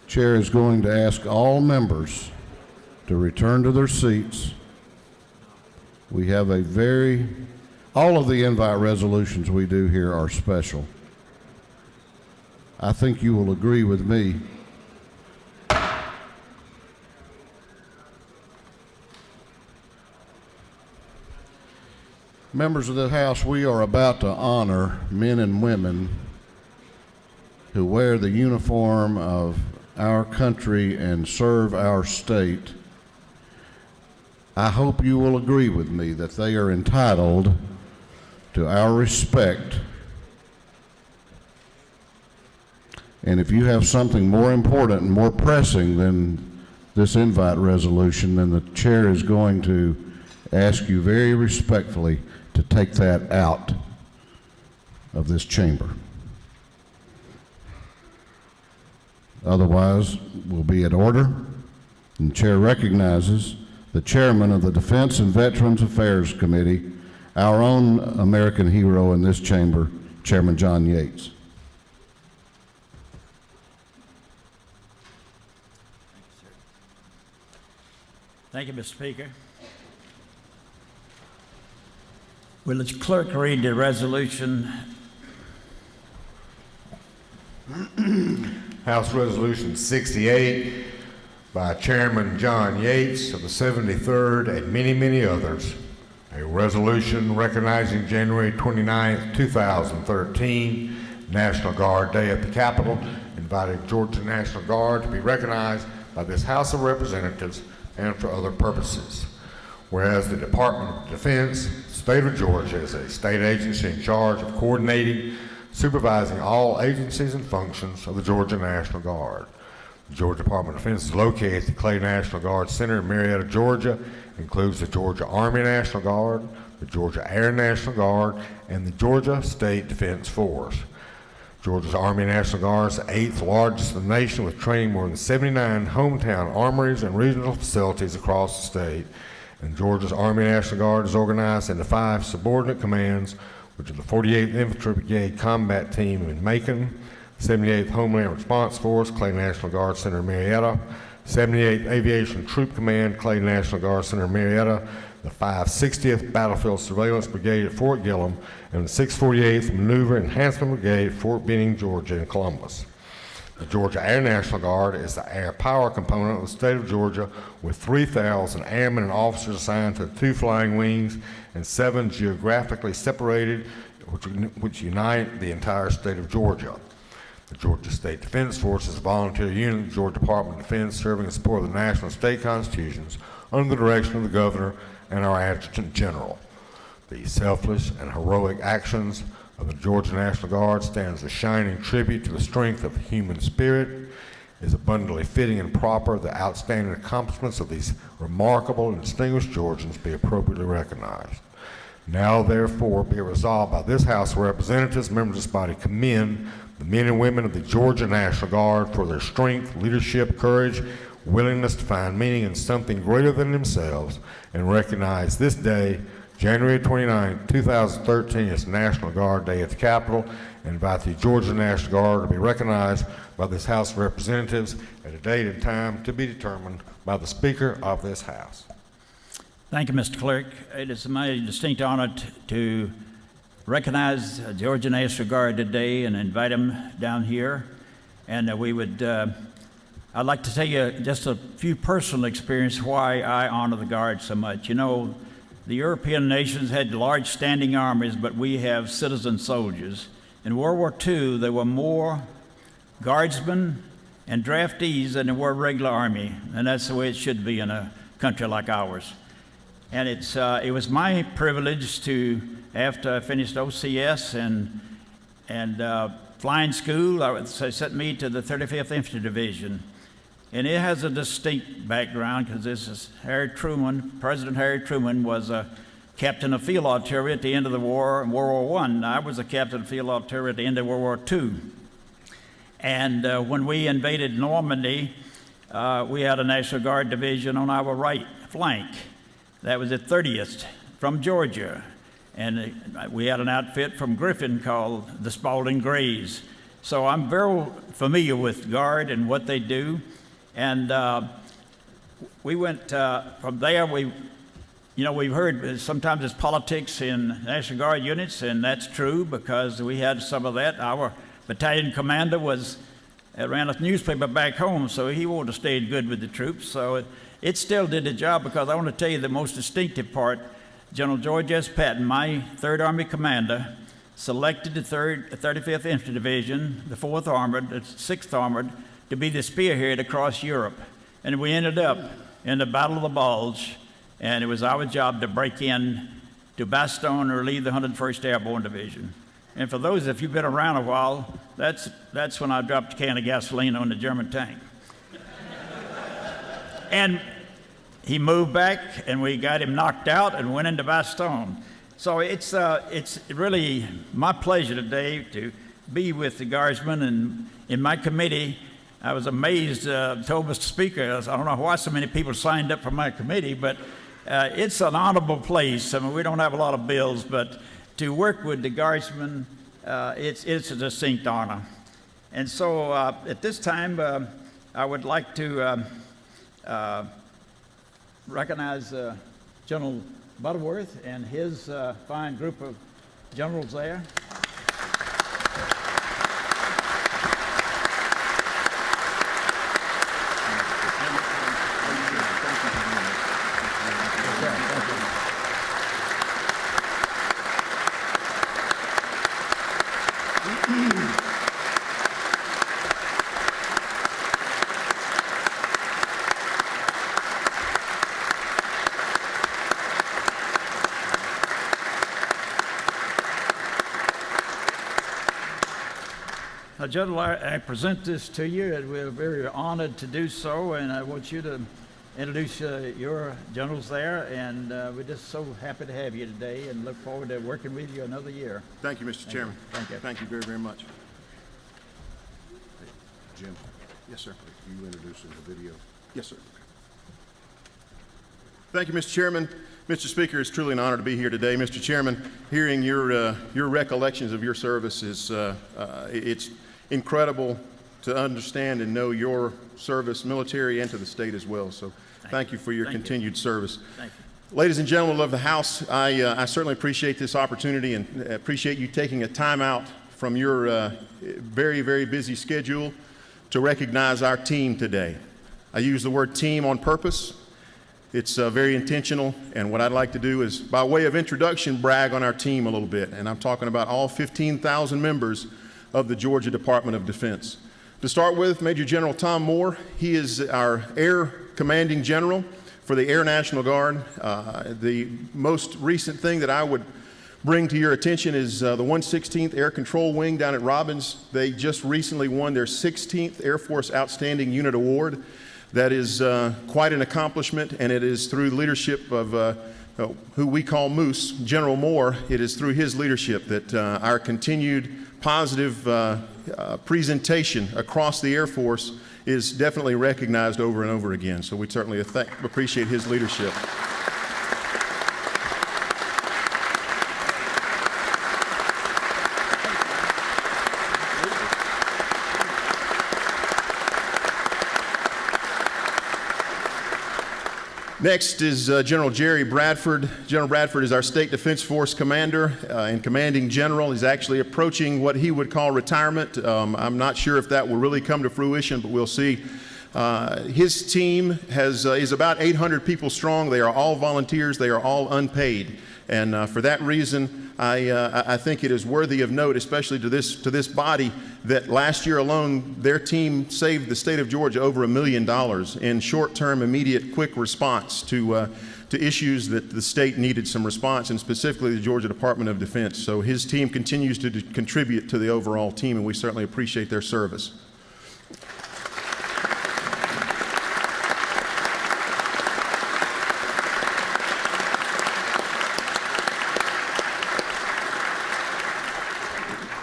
Chair is going to ask all members to return to their seats. We have all of the invite resolutions we do here are special. I think you will agree with me. Members of the House, we are about to honor men and women who wear the uniform of our country and serve our state. I hope you will agree with me that they are entitled to our respect. And if you have something more important and more pressing than this invite resolution, then the chair is going to ask you very respectfully to take that out of this chamber. Otherwise, we'll be at order. And the chair recognizes the chairman of the Defense and Veterans Affairs Committee, our own American hero in this chamber, Chairman John Yates. Thank you, Mr. Speaker. Will the clerk read the resolution? House Resolution 68 by Chairman John Yates of the 73rd and many, many others. A resolution recognizing January 29, 2013, National Guard Day at the Capitol, inviting Georgia National Guard to be recognized by this House of Representatives and for other purposes. Whereas the Department of Defense, State of Georgia, is a state agency in charge of coordinating, supervising all agencies and functions of the Georgia National Guard. The Georgia Department of Defense is located at the Clay National Guard Center in Marietta, Georgia. It includes the Georgia Army National Guard, the Georgia Air National Guard, and the Georgia State Defense Force. Georgia's Army National Guard is the 8th largest in the nation, with training more than 79 hometown armories and regional facilities across the state. And Georgia's Army National Guard is organized into 5 subordinate commands, which are the 48th Infantry Brigade Combat Team in Macon, 78th Homeland Response Force, Clay National Guard Center, Marietta, 78th Aviation Troop Command, Clay National Guard Center, Marietta, the 560th Battlefield Surveillance Brigade at Fort Gillem, and the 648th Maneuver Enhancement Brigade at Fort Benning, Georgia, in Columbus. The Georgia Air National Guard is the air power component of the state of Georgia, with 3,000 airmen and officers assigned to 2 flying wings and 7 geographically separated, which unite the entire state of Georgia. The Georgia State Defense Force is a volunteer unit of the Georgia Department of Defense, serving in support of the national and state constitutions under the direction of the governor and our adjutant general. The selfless and heroic actions of the Georgia National Guard stands a shining tribute to the strength of the human spirit. It is abundantly fitting and proper the outstanding accomplishments of these remarkable and distinguished Georgians be appropriately recognized. Now, therefore, be resolved by this House of Representatives, members of this body commend the men and women of the Georgia National Guard for their strength, leadership, courage, willingness to find meaning in something greater than themselves, and recognize this day, January 29, 2013, as National Guard Day at the Capitol, and invite the Georgia National Guard to be recognized by this House of Representatives at a date and time to be determined by the Speaker of this House. Thank you, Mr. Clerk. It is my distinct honor to recognize Georgia National Guard today and invite them down here. And I'd like to tell you just a few personal experiences why I honor the Guard so much. You know, the European nations had large standing armies, but we have citizen soldiers. In World War II, there were more guardsmen and draftees than there were regular army, and that's the way it should be in a country like ours. And it was my privilege to, after I finished OCS and flying school, they sent me to the 35th Infantry Division. And it has a distinct background because this is Harry Truman. President Harry Truman was a captain of field artillery at the end of the war in World War I. I was a captain of field artillery at the end of World War II. And when we invaded Normandy, we had a National Guard division on our right flank. That was the 30th from Georgia. And we had an outfit from Griffin called the Spalding Grays. So I'm very familiar with Guard and what they do. And we went from there. We've heard sometimes it's politics in National Guard units, and that's true because we had some of that. Our battalion commander ran a newspaper back home, so he would have stayed good with the troops. So it still did the job, because I want to tell you the most distinctive part. General George S. Patton, my 3rd Army commander, selected the 35th Infantry Division, the 4th Armored, the 6th Armored, to be the spearhead across Europe. And we ended up in the Battle of the Bulge, and it was our job to break in to Bastogne and relieve the 101st Airborne Division. And for those, if you've been around a while, that's when I dropped a can of gasoline on the German tank. And he moved back, and we got him knocked out and went into Bastogne. So it's really my pleasure today to be with the Guardsmen. And in my committee, I was amazed, told Mr. Speaker, I don't know why so many people signed up for my committee, but it's an honorable place. I mean, we don't have a lot of bills, but to work with the Guardsmen, it's a distinct honor. And so at this time, I would like to recognize General Butterworth and his fine group of generals there. General, I present this to you, and we're very honored to do so, and I want you to introduce your generals there, and we're just so happy to have you today and look forward to working with you another year. Thank you, Mr. Chairman. Thank you. Thank you very, very much. Jim? Yes, sir. You introducing the video? Yes, sir. Thank you, Mr. Chairman. Mr. Speaker, it's truly an honor to be here today. Mr. Chairman, hearing your recollections of your service is it's incredible to understand and know your service, military and to the state as well. So thank you for your continued service. Thank you. Ladies and gentlemen of the House, I certainly appreciate this opportunity and appreciate you taking a time out from your very, very busy schedule to recognize our team today. I use the word team on purpose. It's very intentional, and what I'd like to do is, by way of introduction, brag on our team a little bit, and I'm talking about all 15,000 members of the Georgia Department of Defense. To start with, Major General Tom Moore. He is our Air Commanding General for the Air National Guard. The most recent thing that I would bring to your attention is the 116th Air Control Wing down at Robbins. They just recently won their 16th Air Force Outstanding Unit Award. That is quite an accomplishment, and it is through the leadership of who we call Moose, General Moore. It is through his leadership that our continued positive presentation across the Air Force is definitely recognized over and over again. So we certainly appreciate his leadership. Next is General Jerry Bradford. General Bradford is our State Defense Force Commander and Commanding General. He's actually approaching what he would call retirement. I'm not sure if that will really come to fruition, but we'll see. His team is about 800 people strong. They are all volunteers. They are all unpaid. And for that reason, I think it is worthy of note, especially to this body, that last year alone, their team saved the state of Georgia over $1 million in short-term, immediate, quick response to issues that the state needed some response, and specifically the Georgia Department of Defense. So his team continues to contribute to the overall team, and we certainly appreciate their service.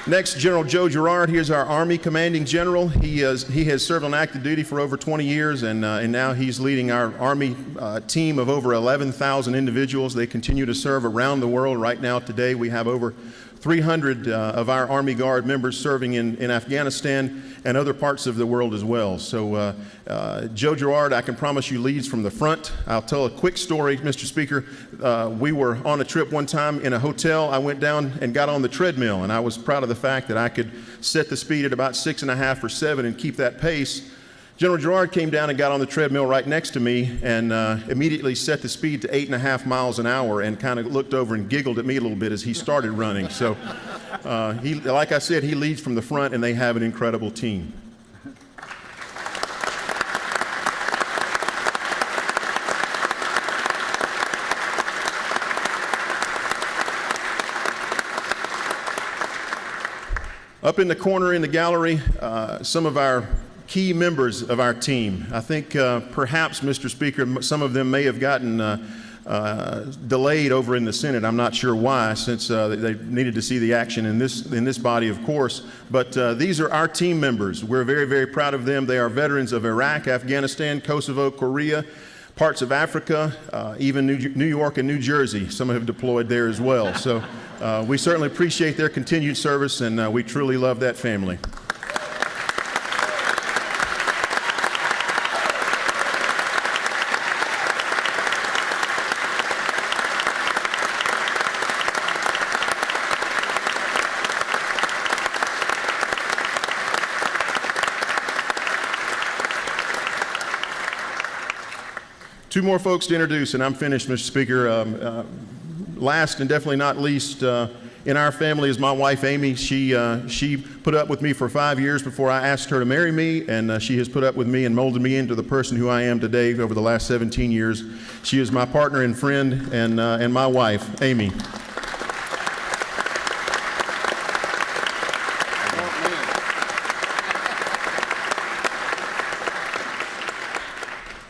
Next, General Joe Girard. He is our Army Commanding General. He has served on active duty for over 20 years, and now he's leading our Army team of over 11,000 individuals. They continue to serve around the world. Right now, today, we have over 300 of our Army Guard members serving in Afghanistan and other parts of the world as well. So Joe Girard, I can promise you, leads from the front. I'll tell a quick story, Mr. Speaker. We were on a trip one time in a hotel. I went down and got on the treadmill, and I was proud of the fact that I could set the speed at about 6.5 or 7 and keep that pace. General Girard came down and got on the treadmill right next to me and immediately set the speed to 8.5 miles an hour and kind of looked over and giggled at me a little bit as he started running. So like I said, he leads from the front, and they have an incredible team. Up in the corner in the gallery, some of our key members of our team. I think perhaps, Mr. Speaker, some of them may have gotten delayed over in the Senate. I'm not sure why, since they needed to see the action in this body, of course. But these are our team members. We're very, very proud of them. They are veterans of Iraq, Afghanistan, Kosovo, Korea, parts of Africa, even New York and New Jersey. Some have deployed there as well. So we certainly appreciate their continued service, and we truly love that family. Two more folks to introduce, and I'm finished, Mr. Speaker. Last and definitely not least in our family is my wife, Amy. She put up with me for 5 years before I asked her to marry me, and she has put up with me and molded me into the person who I am today over the last 17 years. She is my partner and friend and my wife, Amy.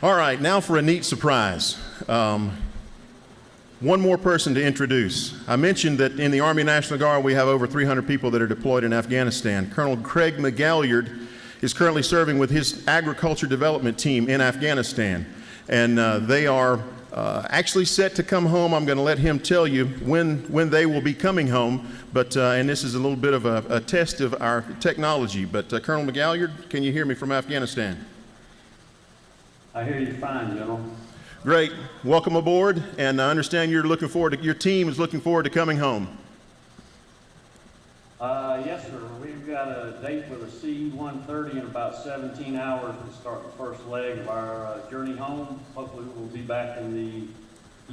All right, now for a neat surprise. One more person to introduce. I mentioned that in the Army National Guard we have over 300 people that are deployed in Afghanistan. Colonel Craig McGalliard is currently serving with his agriculture development team in Afghanistan. And they are actually set to come home. I'm going to let him tell you when they will be coming home. But and this is a little bit of a test of our technology. But Colonel McGalliard, can you hear me from Afghanistan? I hear you fine, General. Great. Welcome aboard, and I understand your team is looking forward to coming home. Yes, sir. We've got a date for the C-130 in about 17 hours to start the first leg of our journey home. Hopefully we'll be back in the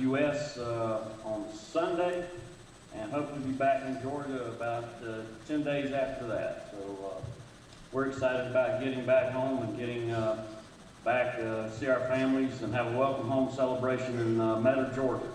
U.S. On Sunday, and hopefully be back in Georgia about 10 days after that. So we're excited about getting back home and getting back see our families and have a welcome home celebration in Meadow, Georgia.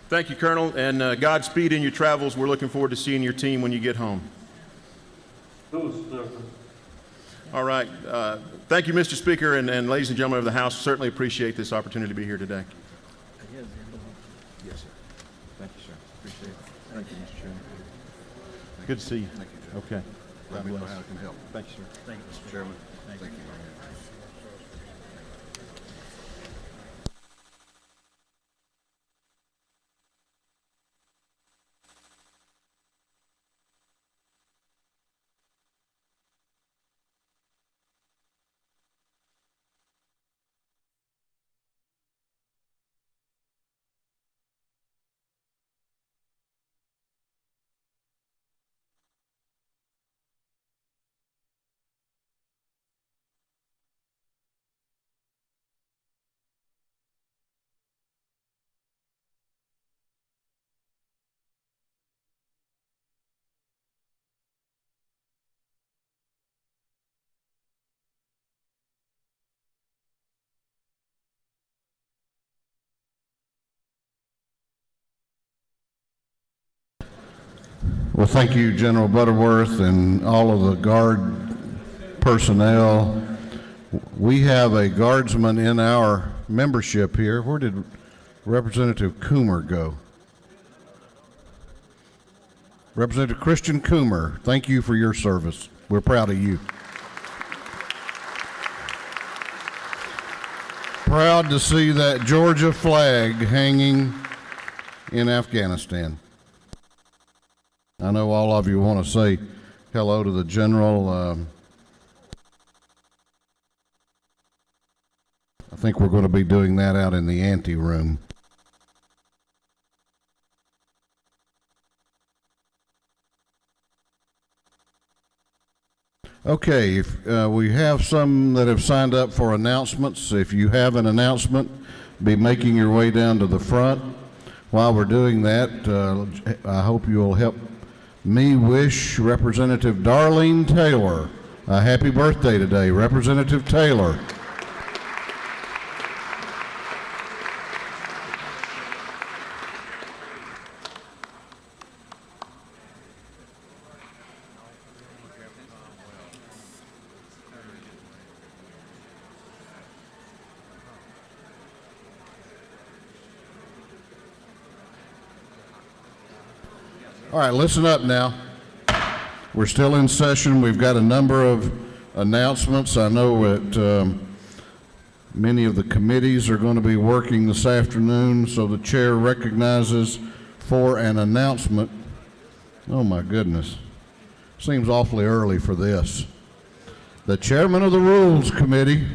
Thank you, Colonel, and Godspeed in your travels. We're looking forward to seeing your team when you get home. All right. Thank you, Mr. Speaker, and ladies and gentlemen of the House. Certainly appreciate this opportunity to be here today. Yes, sir. Thank you, sir. Appreciate it. Thank you, Mr. Chairman. Good to see you. Thank you, Chairman. Okay. Let me know how I can help. Thank you, sir. Thank you, Mr. Chairman. Thank you. Well, thank you, General Butterworth, and all of the Guard personnel. We have a Guardsman in our membership here. Where did Representative Coomer go? Representative Christian Coomer, thank you for your service. We're proud of you. Proud to see that Georgia flag hanging in Afghanistan. I know all of you want to say hello to the General. I think we're going to be doing that out in the ante room. Okay, if, we have some that have signed up for announcements. If you have an announcement, be making your way down to the front. While we're doing that, I hope you'll help me wish Representative Darlene Taylor a happy birthday today. Representative Taylor. All right, listen up now. We're still in session. We've got a number of announcements. I know that many of the committees are going to be working this afternoon, so the chair recognizes for an announcement. Oh my goodness. Seems awfully early for this. The chairman of the Rules Committee.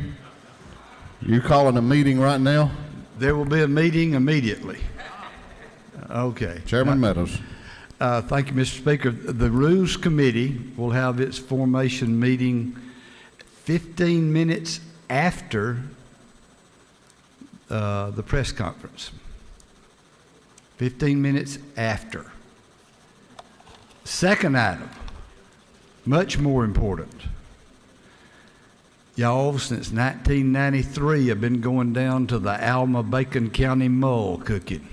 You calling a meeting right now? There will be a meeting immediately. Okay. Chairman Meadows. Thank you, Mr. Speaker. The Rules Committee will have its formation meeting 15 minutes after the press conference. 15 minutes after. Second item, much more important. Y'all, since 1993, have been going down to the Alma-Bacon County Mull cooking.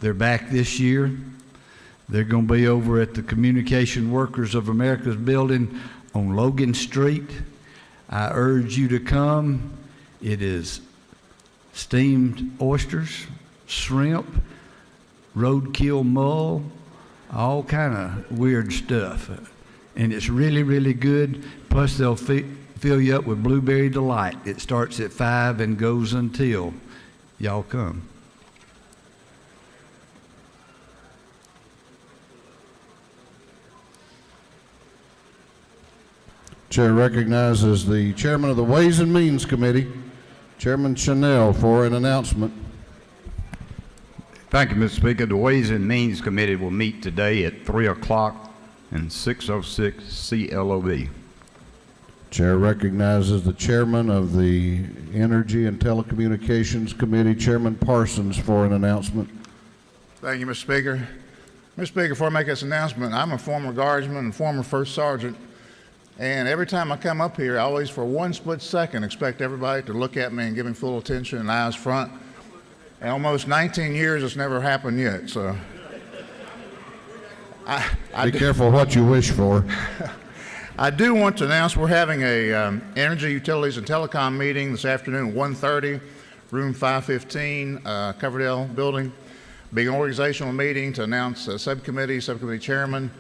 They're back this year. They're going to be over at the Communication Workers of America's building on Logan Street. I urge you to come. It is steamed oysters, shrimp, roadkill mull, all kind of weird stuff. And it's really, really good. Plus, they'll fill you up with Blueberry Delight. It starts at 5 and goes until y'all come. Chair recognizes the chairman of the Ways and Means Committee, Chairman Chanel, for an announcement. Thank you, Mr. Speaker. The Ways and Means Committee will meet today at 3 o'clock in 606 CLOB. Chair recognizes the chairman of the Energy and Telecommunications Committee, Chairman Parsons, for an announcement. Thank you, Mr. Speaker. Mr. Speaker, before I make this announcement, I'm a former Guardsman and former First Sergeant. And every time I come up here, I always, for one split second, expect everybody to look at me and give me full attention and eyes front. In almost 19 years, it's never happened yet. So, be careful what you wish for. I do want to announce we're having a Energy, Utilities, and Telecom meeting this afternoon at 1:30, room 515, Coverdale Building. Big organizational meeting to announce subcommittee chairman.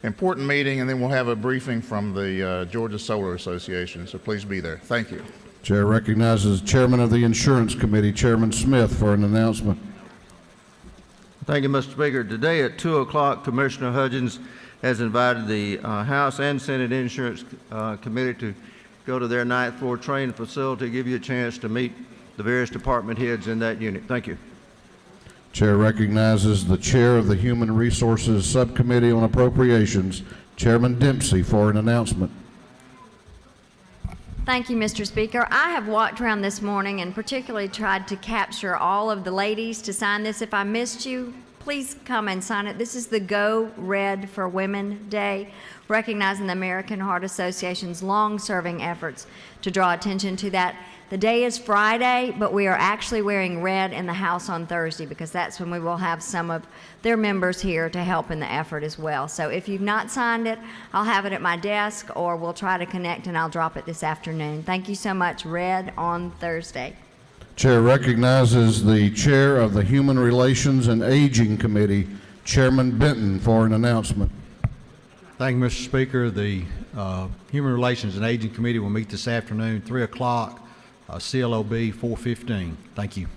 Important meeting, and then we'll have a briefing from the Georgia Solar Association, so please be there. Thank you. Chair recognizes Chairman of the Insurance Committee, Chairman Smith, for an announcement. Thank you, Mr. Speaker. Today at 2 o'clock, Commissioner Hudgens has invited the House and Senate Insurance Committee to go to their 9th floor training facility, give you a chance to meet the various department heads in that unit. Thank you. Chair recognizes the Chair of the Human Resources Subcommittee on Appropriations, Chairman Dempsey, for an announcement. Thank you, Mr. Speaker. I have walked around this morning and particularly tried to capture all of the ladies to sign this. If I missed you, please come and sign it. This is the Go Red for Women Day, recognizing the American Heart Association's long-serving efforts to draw attention to that. The day is Friday, but we are actually wearing red in the House on Thursday because that's when we will have some of their members here to help in the effort as well. So if you've not signed it, I'll have it at my desk, or we'll try to connect and I'll drop it this afternoon. Thank you so much. Red on Thursday. Chair recognizes the Chair of the Human Relations and Aging Committee, Chairman Benton, for an announcement. Thank you, Mr. Speaker. The Human Relations and Aging Committee will meet this afternoon, 3 o'clock, CLOB 415. Thank you.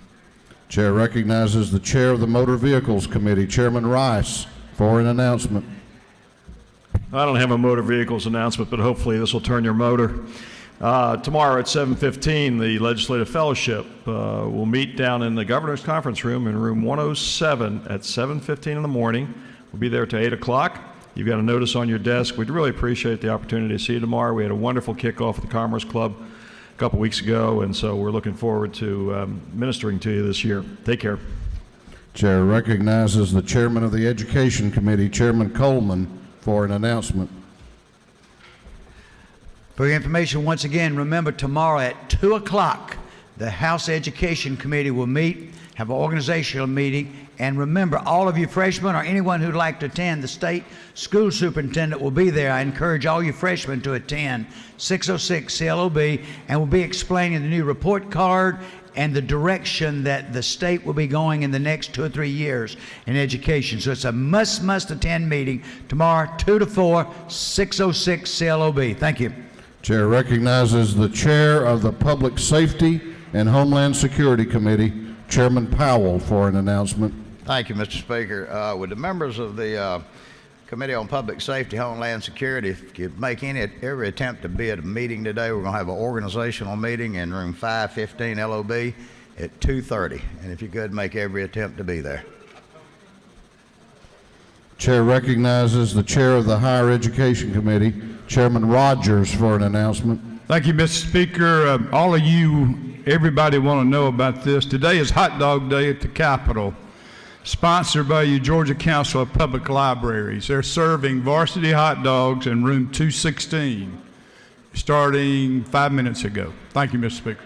Chair recognizes the Chair of the Motor Vehicles Committee, Chairman Rice, for an announcement. I don't have a motor vehicles announcement, but hopefully this will turn your motor. Tomorrow at 7:15, the Legislative Fellowship will meet down in the Governor's Conference Room in room 107 at 7:15 in the morning. We'll be there till 8 o'clock. You've got a notice on your desk. We'd really appreciate the opportunity to see you tomorrow. We had a wonderful kickoff at the Commerce Club a couple weeks ago, and so we're looking forward to ministering to you this year. Take care. Chair recognizes the Chairman of the Education Committee, Chairman Coleman, for an announcement. For your information, once again, remember tomorrow at 2 o'clock, the House Education Committee will meet, have an organizational meeting, and remember, all of you freshmen or anyone who'd like to attend, the state school superintendent will be there. I encourage all you freshmen to attend 606 CLOB, and we'll be explaining the new report card and the direction that the state will be going in the next 2 or 3 years in education. So it's a must attend meeting tomorrow, 2 to 4, 606 CLOB. Thank you. Chair recognizes the Chair of the Public Safety and Homeland Security Committee, Chairman Powell, for an announcement. Thank you, Mr. Speaker. With the members of the Committee on Public Safety, Homeland Security, if you make every attempt to be at a meeting today, we're going to have an organizational meeting in room 515 LOB at 2:30. And if you could, make every attempt to be there. Chair recognizes the Chair of the Higher Education Committee, Chairman Rogers, for an announcement. Thank you, Mr. Speaker. All of you, everybody want to know about this. Today is Hot Dog Day at the Capitol, sponsored by your Georgia Council of Public Libraries. They're serving varsity hot dogs in room 216, starting 5 minutes ago. Thank you, Mr. Speaker.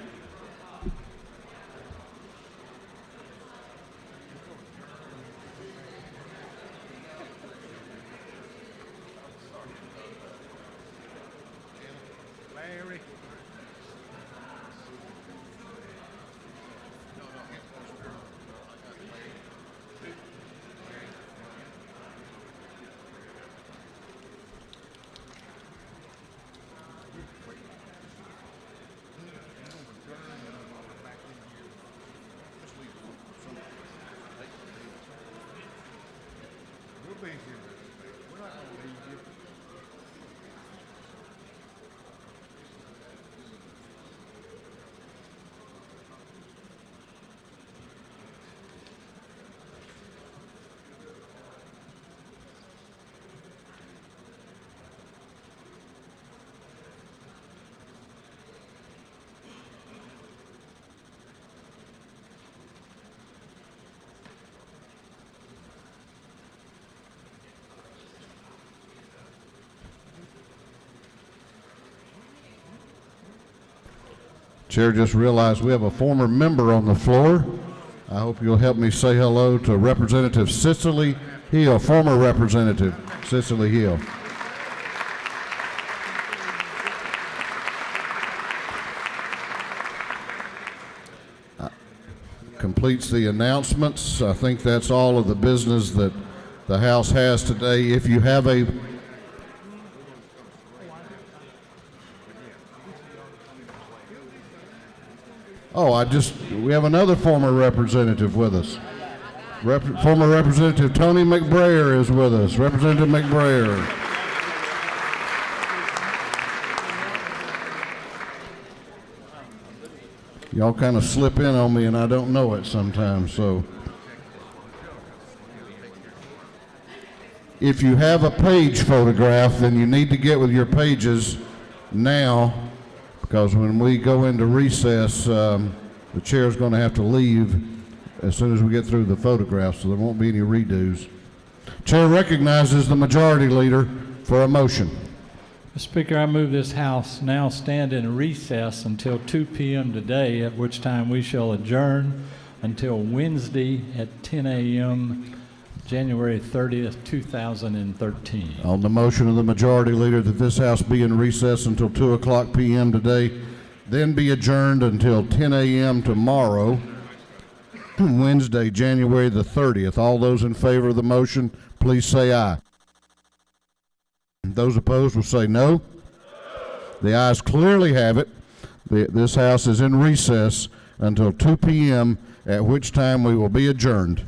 Chair just realized we have a former member on the floor. I hope you'll help me say hello to Representative Cicely Hill, former Representative Cicely Hill. Completes the announcements. I think that's all of the business that the House has today. If you have a we have another former representative with us. Former Representative Tony McBrayer is with us. Representative McBrayer. Y'all kind of slip in on me and I don't know it sometimes, so. If you have a page photograph, then you need to get with your pages now, because when we go into recess, the chair's going to have to leave as soon as we get through the photographs, so there won't be any redos. Chair recognizes the majority leader for a motion. Mr. Speaker, I move this House now stand in recess until 2 p.m. today, at which time we shall adjourn until Wednesday at 10 a.m., January 30th, 2013. On the motion of the majority leader that this House be in recess until 2 o'clock p.m. today, then be adjourned until 10 a.m. tomorrow, Wednesday, January the 30th. All those in favor of the motion, please say aye. Those opposed will say no. The ayes clearly have it. This House is in recess until 2 p.m., at which time we will be adjourned.